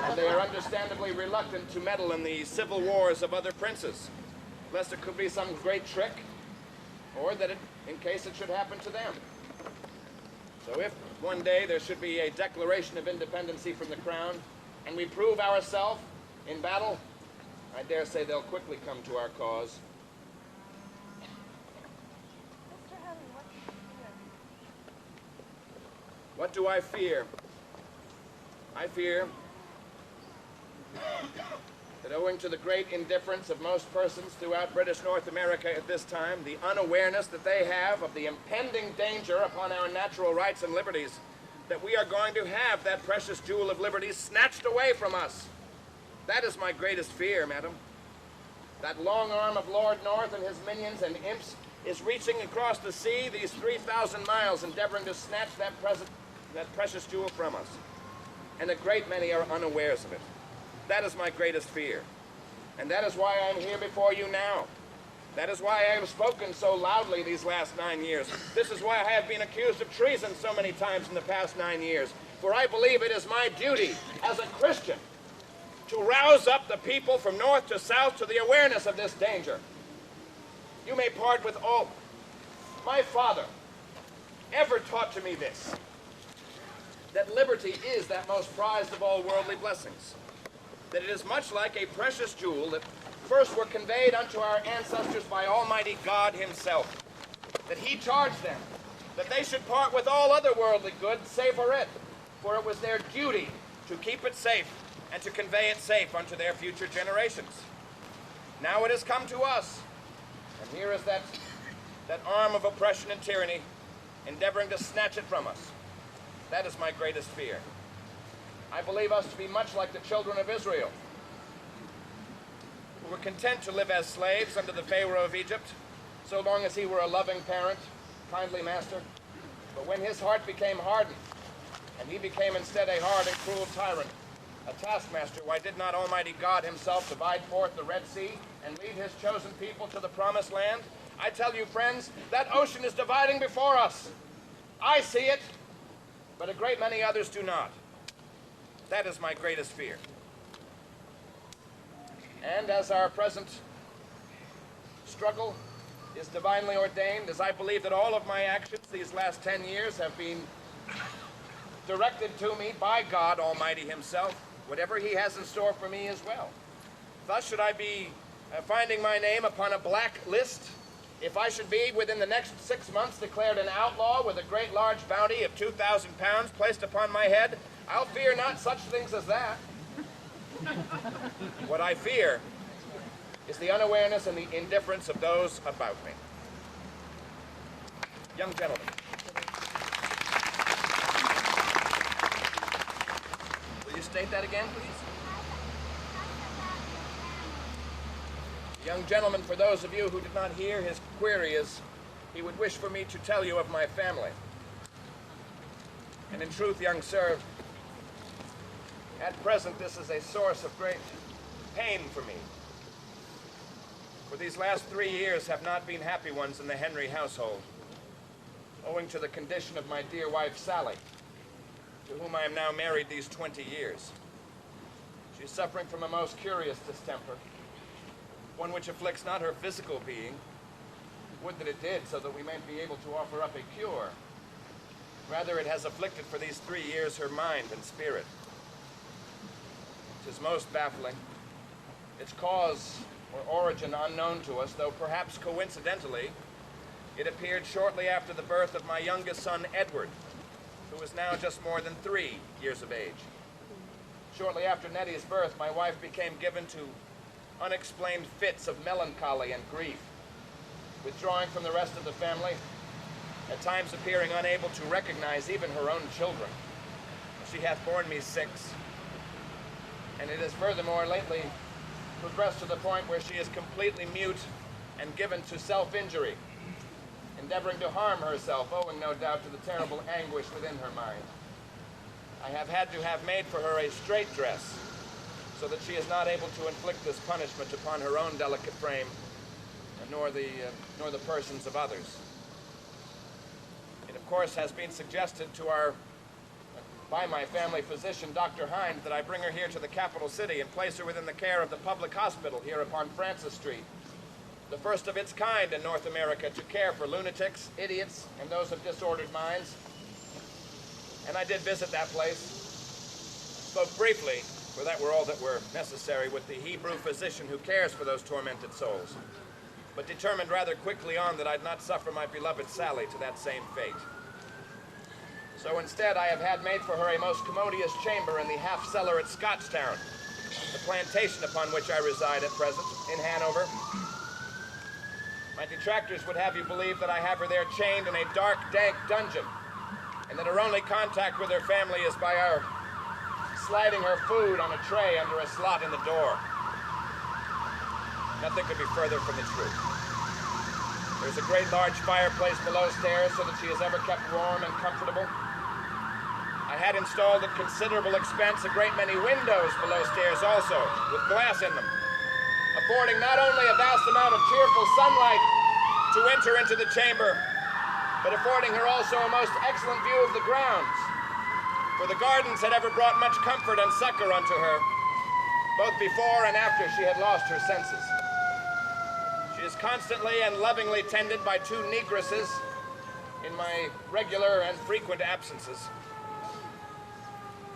And they are understandably reluctant to meddle in the civil wars of other princes, lest it could be some great trick, or that in case it should happen to them. So if one day there should be a declaration of independency from the crown, and we prove ourselves in battle, I dare say they'll quickly come to our cause. Mr. Honey, what do you fear? What do I fear? I fear that owing to the great indifference of most persons throughout British North America at this time, the unawareness that they have of the impending danger upon our natural rights and liberties, that we are going to have that precious jewel of liberty snatched away from us. That is my greatest fear, madam. That long arm of Lord North and his minions and imps is reaching across the sea these 3,000 miles, endeavoring to snatch that precious jewel from us. And a great many are unawares of it. That is my greatest fear. And that is why I am here before you now. That is why I have spoken so loudly these last 9 years. This is why I have been accused of treason so many times in the past 9 years. For I believe it is my duty as a Christian to rouse up the people from north to south to the awareness of this danger. You may part with all. My father ever taught to me this, that liberty is that most prized of all worldly blessings, that it is much like a precious jewel that first were conveyed unto our ancestors by Almighty God himself, that he charged them that they should part with all other worldly goods save for it, for it was their duty to keep it safe and to convey it safe unto their future generations. Now it has come to us, and here is that arm of oppression and tyranny endeavoring to snatch it from us. That is my greatest fear. I believe us to be much like the children of Israel, who were content to live as slaves under the Pharaoh of Egypt, so long as he were a loving parent, kindly master. But when his heart became hardened, and he became instead a hard and cruel tyrant, a taskmaster, why did not Almighty God himself divide forth the Red Sea and lead his chosen people to the promised land? I tell you, friends, that ocean is dividing before us. I see it, but a great many others do not. That is my greatest fear. And as our present struggle is divinely ordained, as I believe that all of my actions these last 10 years have been directed to me by God Almighty himself, whatever he has in store for me as well. Thus should I be finding my name upon a black list, if I should be within the next 6 months declared an outlaw with a great large bounty of 2,000 pounds placed upon my head, I'll fear not such things as that. What I fear is the unawareness and the indifference of those about me. Young gentlemen, will you state that again, please? Young gentleman, for those of you who did not hear, his query is, he would wish for me to tell you of my family. And in truth, young sir, at present this is a source of great pain for me. For these last 3 years have not been happy ones in the Henry household, owing to the condition of my dear wife, Sally. to whom I am now married these 20 years. She's suffering from a most curious distemper, one which afflicts not her physical being, would that it did, so that we might be able to offer up a cure. Rather, it has afflicted for these 3 years her mind and spirit. 'Tis most baffling. Its cause or origin unknown to us, though perhaps coincidentally, it appeared shortly after the birth of my youngest son, Edward, who is now just more than 3 years of age. Shortly after Nettie's birth, my wife became given to unexplained fits of melancholy and grief, withdrawing from the rest of the family, at times appearing unable to recognize even her own children. She hath borne me 6, and it has furthermore lately progressed to the point where she is completely mute and given to self-injury, endeavoring to harm herself, owing no doubt to the terrible anguish within her mind. I have had to have made for her a straight dress, so that she is not able to inflict this punishment upon her own delicate frame, nor the persons of others. It, of course, has been suggested by my family physician, Dr. Hind, that I bring her here to the capital city and place her within the care of the public hospital here upon Francis Street, the first of its kind in North America to care for lunatics, idiots, and those of disordered minds. And I did visit that place, spoke briefly, for that were all that were necessary, with the Hebrew physician who cares for those tormented souls, but determined rather quickly on that I'd not suffer my beloved Sally to that same fate. So instead, I have had made for her a most commodious chamber in the half-cellar at Scotchtown, the plantation upon which I reside at present, in Hanover. My detractors would have you believe that I have her there chained in a dark, dank dungeon, and that her only contact with her family is by our sliding her food on a tray under a slot in the door. Nothing could be further from the truth. There's a great large fireplace below stairs so that she is ever kept warm and comfortable. I had installed at considerable expense a great many windows below stairs also, with glass in them, affording not only a vast amount of cheerful sunlight to enter into the chamber, but affording her also a most excellent view of the grounds, for the gardens had ever brought much comfort and succor unto her, both before and after she had lost her senses. She is constantly and lovingly tended by 2 negresses in my regular and frequent absences,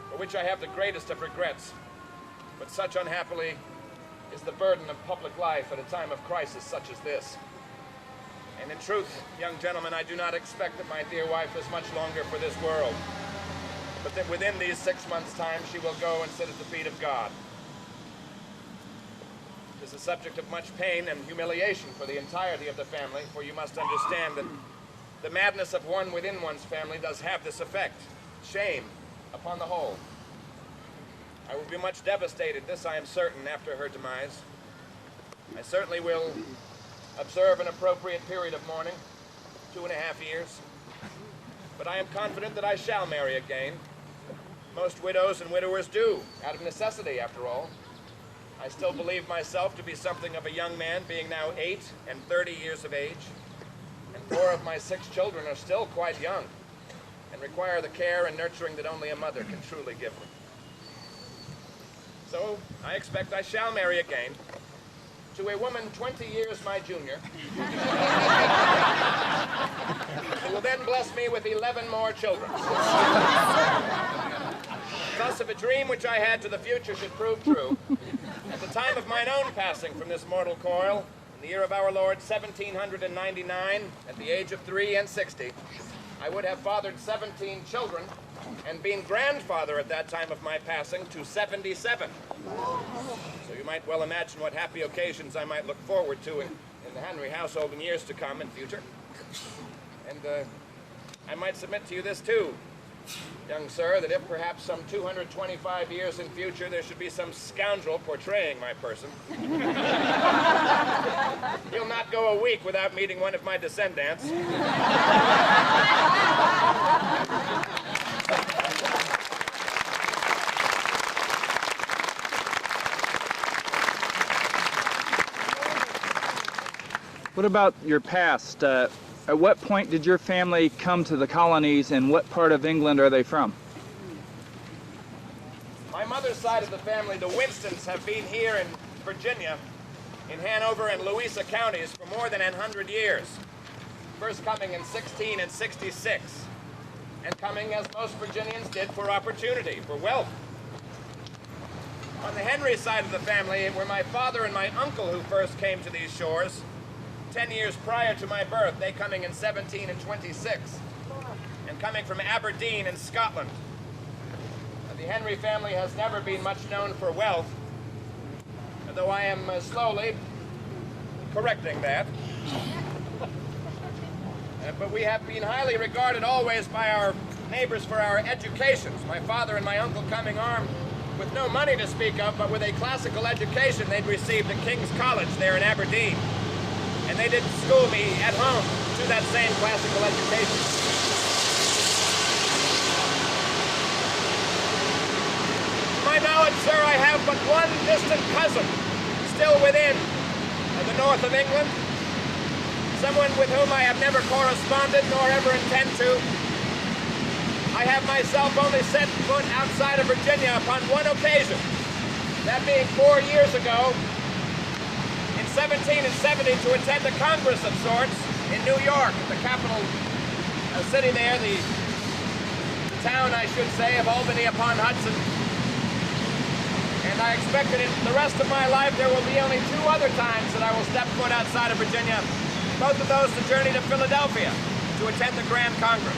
for which I have the greatest of regrets, but such unhappily is the burden of public life at a time of crisis such as this. And in truth, young gentlemen, I do not expect that my dear wife is much longer for this world, but that within these 6 months' time she will go and sit at the feet of God. It is a subject of much pain and humiliation for the entirety of the family, for you must understand that the madness of one within one's family does have this effect, shame upon the whole. I will be much devastated, this I am certain, after her demise. I certainly will observe an appropriate period of mourning, 2.5 years. But I am confident that I shall marry again. Most widows and widowers do, out of necessity, after all. I still believe myself to be something of a young man, being now 8 and 30 years of age. And 4 of my 6 children are still quite young, and require the care and nurturing that only a mother can truly give them. So I expect I shall marry again, to a woman 20 years my junior, who will then bless me with 11 more children. Thus, if a dream which I had to the future should prove true, at the time of mine own passing from this mortal coil, in the year of our Lord 1799, at the age of 3 and 60, I would have fathered 17 children, and been grandfather at that time of my passing to 77. So you might well imagine what happy occasions I might look forward to in the Henry household in years to come in future. And I might submit to you this too, young sir, that if perhaps some 225 years in future there should be some scoundrel portraying my person, he'll not go a week without meeting one of my descendants. What about your past? At what point did your family come to the colonies, and what part of England are they from? My mother's side of the family, the Winstons, have been here in Virginia, in Hanover and Louisa counties for more than 100 years. First coming in 1666, and coming, as most Virginians did, for opportunity, for wealth. On the Henry side of the family, it were my father and my uncle who first came to these shores, 10 years prior to my birth, they coming in 1726, and coming from Aberdeen in Scotland. The Henry family has never been much known for wealth, though I am slowly correcting that. But we have been highly regarded always by our neighbors for our educations. My father and my uncle coming armed with no money to speak of, but with a classical education they'd received at King's College there in Aberdeen. And they did school me at home to that same classical education. To my knowledge, sir, I have but one distant cousin still within the north of England, someone with whom I have never corresponded nor ever intend to. I have myself only set foot outside of Virginia upon one occasion, that being 4 years ago, in 1770, to attend a congress of sorts in New York, the capital city there, the town, I should say, of Albany upon Hudson. And I expect that in the rest of my life there will be only 2 other times that I will step foot outside of Virginia, both of those to journey to Philadelphia to attend the Grand Congress.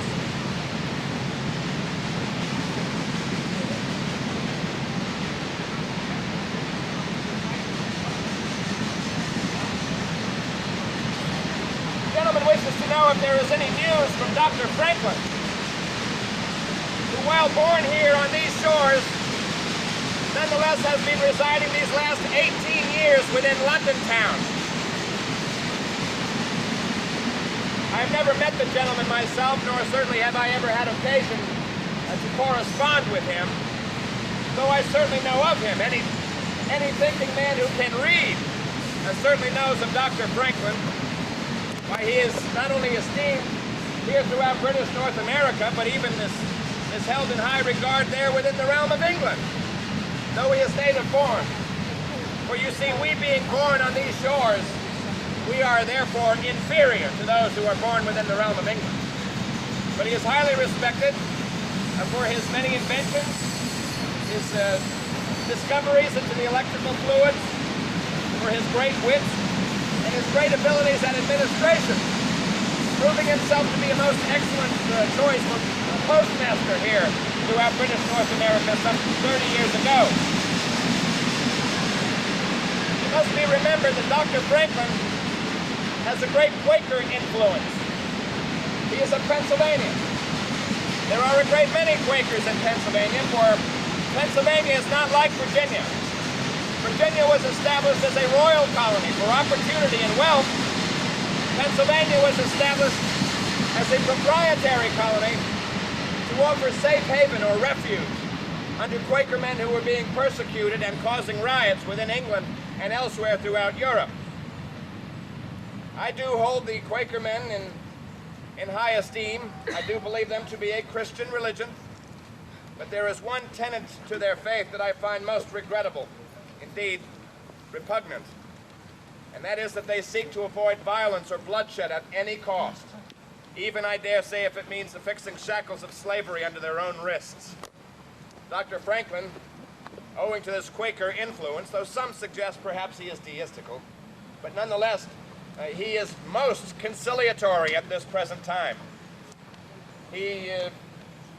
The gentleman wishes to know if there is any news from Dr. Franklin, who, while born here on these shores, nonetheless has been residing these last 18 years within London town. I've never met the gentleman myself, nor certainly have I ever had occasion to correspond with him, though I certainly know of him. Any thinking man who can read certainly knows of Dr. Franklin. Why, he is not only esteemed here throughout British North America, but even is held in high regard there within the realm of England, though he is native born. For you see, we being born on these shores, we are therefore inferior to those who are born within the realm of England. But he is highly respected for his many inventions, his discoveries into the electrical fluids, for his great wit, and his great abilities at administration, proving himself to be a most excellent choice for postmaster here throughout British North America some 30 years ago. It must be remembered that Dr. Franklin has a great Quaker influence. He is of Pennsylvania. There are a great many Quakers in Pennsylvania, for Pennsylvania is not like Virginia. Virginia was established as a royal colony for opportunity and wealth. Pennsylvania was established as a proprietary colony to offer safe haven or refuge under Quaker men who were being persecuted and causing riots within England and elsewhere throughout Europe. I do hold the Quaker men in high esteem. I do believe them to be a Christian religion. But there is one tenet to their faith that I find most regrettable, indeed repugnant. And that is that they seek to avoid violence or bloodshed at any cost. Even, I dare say, if it means affixing shackles of slavery under their own wrists. Dr. Franklin, owing to this Quaker influence, though some suggest perhaps he is deistical, but nonetheless, he is most conciliatory at this present time. He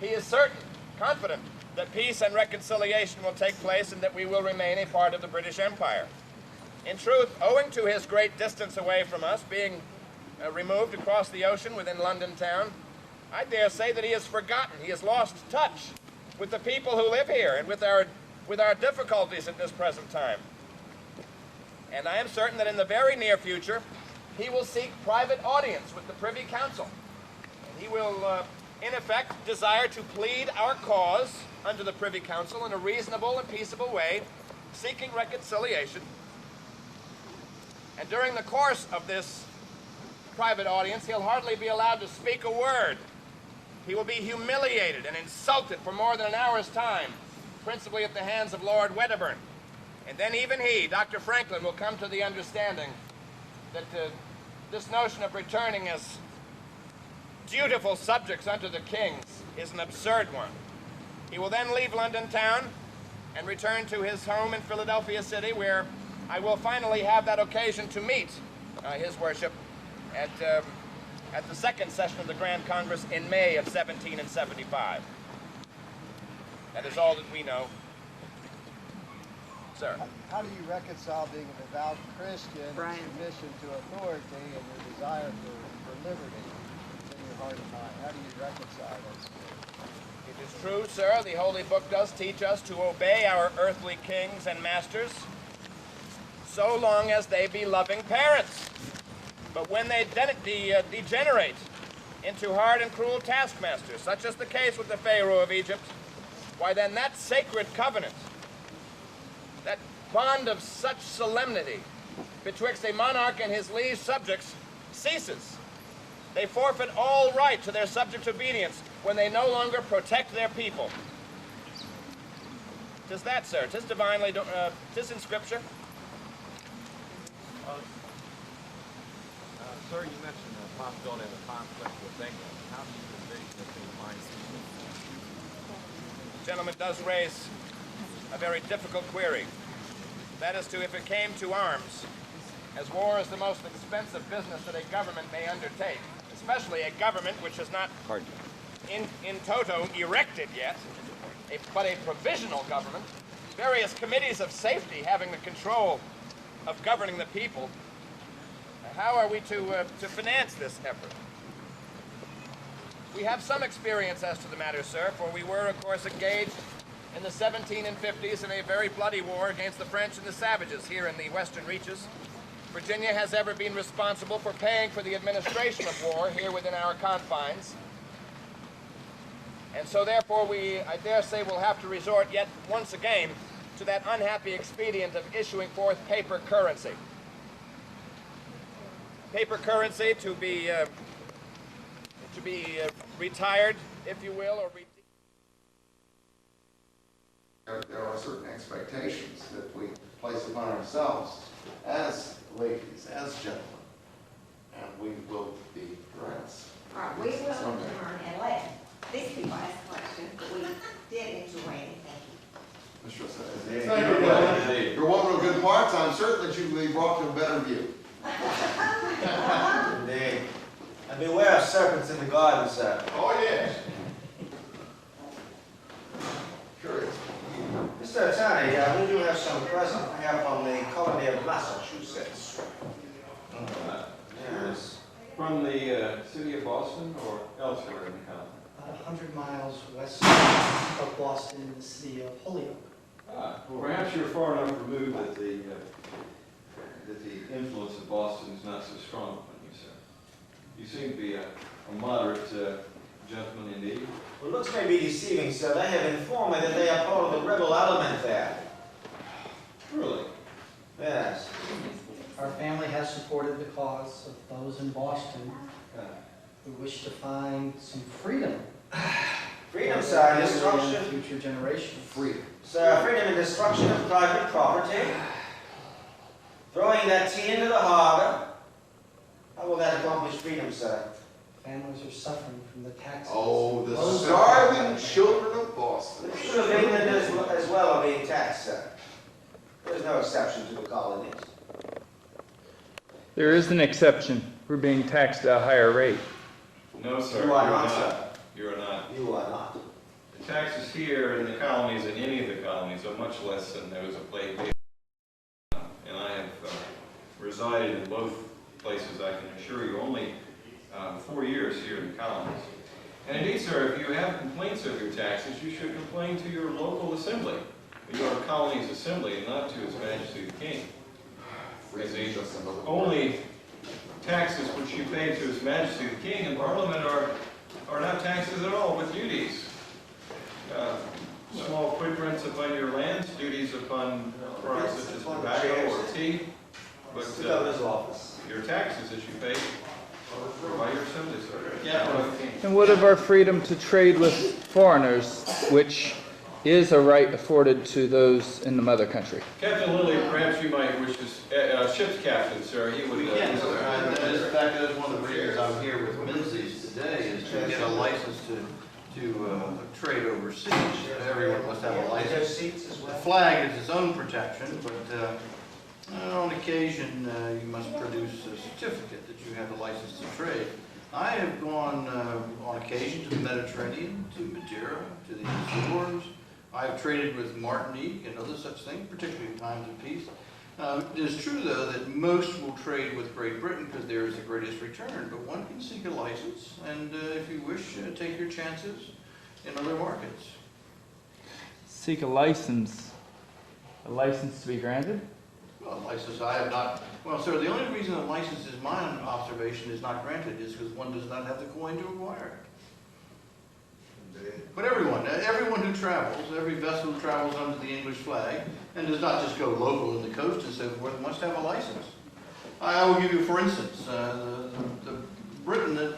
is certain, confident, that peace and reconciliation will take place and that we will remain a part of the British Empire. In truth, owing to his great distance away from us, being removed across the ocean within London town, I dare say that he has forgotten, he has lost touch with the people who live here and with our difficulties at this present time. And I am certain that in the very near future, he will seek private audience with the Privy Council. And he will, in effect, desire to plead our cause under the Privy Council in a reasonable and peaceable way, seeking reconciliation. And during the course of this private audience, he'll hardly be allowed to speak a word. He will be humiliated and insulted for more than an hour's time principally at the hands of Lord Wedderburn. And then even he, Dr. Franklin, will come to the understanding that this notion of returning as dutiful subjects unto the kings is an absurd one. He will then leave London town and return to his home in Philadelphia City, where I will finally have that occasion to meet his worship at the second session of the Grand Congress in May of 1775. That is all that we know. Sir. How do you reconcile being a devout Christian, submission to authority, and your desire for liberty in your heart and mind? How do you reconcile those two? It is true, sir, the Holy Book does teach us to obey our earthly kings and masters so long as they be loving parents. But when they degenerate into hard and cruel taskmasters, such as the case with the Pharaoh of Egypt, why then that sacred covenant, that bond of such solemnity betwixt a monarch and his liege subjects ceases. They forfeit all right to their subjects' obedience when they no longer protect their people. 'Tis that, sir. 'Tis divinely, 'tis in Scripture. Sir, you mentioned the possibility of a conflict with England. How do you envision this in your mind? The gentleman does raise a very difficult query. That is to, if it came to arms, as war is the most expensive business that a government may undertake, especially a government which has not in toto erected yet, but a provisional government, various committees of safety having the control of governing the people, how are we to finance this effort? We have some experience as to the matter, sir, for we were, of course, engaged in the 1750s in a very bloody war against the French and the savages here in the western reaches. Virginia has ever been responsible for paying for the administration of war here within our confines. And so therefore I dare say, will have to resort yet once again to that unhappy expedient of issuing forth paper currency. Paper currency to be retired, if you will, or there are certain expectations that we place upon ourselves as ladies, as gentlemen, and we will be friends. All right, we will return and let these people ask questions, but we did enjoy it. Thank you. Mr. You're one of good parts. I'm certain that you'll be brought to a better view. Indeed. And beware of serpents in the garden, sir. Oh, yes. Curious. Mr. Attorney, we do have some present here from the colony of Massachusetts. Yes. From the city of Boston or elsewhere in the county? About 100 miles west of Boston in the city of Holyoke. Well, perhaps you're far enough removed that the influence of Boston is not so strong upon you, sir. You seem to be a moderate gentleman indeed. Well, looks may be deceiving, sir. They have informed me that they are part of the rebel element there. Really? Yes. Our family has supported the cause of those in Boston who wish to find some freedom. Freedom, sir, and destruction. Future generations. Freedom. Sir, freedom and destruction of private property. Throwing that tea into the harbor. How will that accomplish freedom, sir? Families are suffering from the taxes. Oh, the starving children of Boston. The people of England as well are being taxed, sir. There's no exception to the colonies. There is an exception. We're being taxed at a higher rate. No, sir. You are not, sir. You are not. You are not. The taxes here in the colonies, in any of the colonies, are much less than those of Lake Bay. And I have resided in both places, I can assure you, only 4 years here in the colonies. And indeed, sir, if you have complaints of your taxes, you should complain to your local assembly, your colony's assembly, and not to His Majesty the King. Because the only taxes which you pay to His Majesty the King in Parliament are not taxes at all, but duties. Small quit rents upon your lands, duties upon products such as tobacco or tea. But your taxes that you pay are by your assembly, sir. Yeah. And what of our freedom to trade with foreigners, which is a right afforded to those in the mother country. Captain Lilly, perhaps you might wish to, ship's captain, sir, he would... Yes, sir. In fact, that's one of the reasons I'm here with Menzies today, is to get a license to trade overseas. Everyone must have a license. The flag is its own protection, but on occasion you must produce a certificate that you have the license to trade. I have gone on occasion to the Mediterranean, to Madeira, to the Azores. I've traded with Martinique and other such things, particularly in times of peace. It is true, though, that most will trade with Great Britain because there is the greatest return, but one can seek a license, and if you wish, take your chances in other markets. Seek a license to be granted? Well, license, I have not, well, sir, the only reason a license is my observation is not granted is because one does not have the coin to acquire it. But everyone who travels, every vessel who travels under the English flag, and does not just go local in the coast and so forth, must have a license. I will give you, for instance, the Britain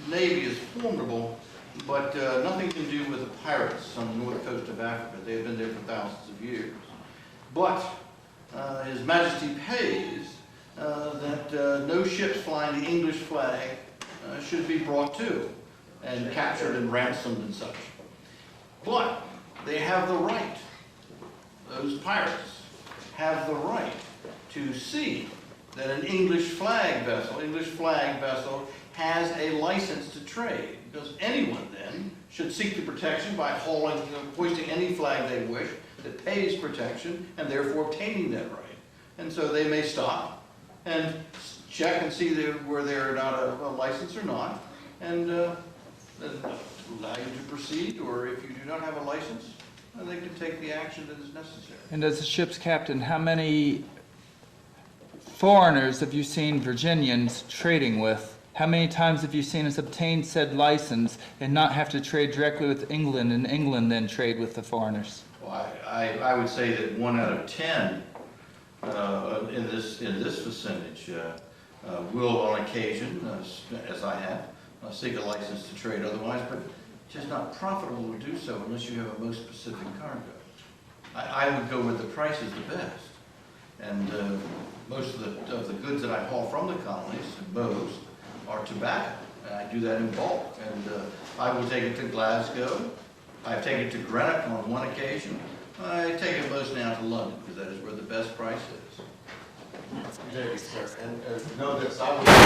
Navy is formidable, but nothing can do with the pirates on the north coast of Africa. They have been there for thousands of years. But His Majesty pays that no ships flying the English flag should be brought to and captured and ransomed and such. But they have the right, those pirates have the right to see that an English flag vessel has a license to trade, because anyone then should seek the protection by hoisting any flag they wish that pays protection and therefore obtaining that right. And so they may stop and check and see where they're not a license or not, and allow you to proceed, or if you do not have a license, they can take the action that is necessary. And as a ship's captain, how many foreigners have you seen Virginians trading with? How many times have you seen us obtain said license and not have to trade directly with England, and England then trade with the foreigners? Well, I would say that 1 out of 10 in this vicinage will, on occasion, as I have, seek a license to trade otherwise, but it's just not profitable to do so unless you have a most specific cargo. I would go where the price is the best, and most of the goods that I haul from the colonies, most, are tobacco, and I do that in bulk, and I will take it to Glasgow. I've taken it to Greenock on one occasion. I take it most now to London, because that is where the best price is. Thank you, sir. And know this, I was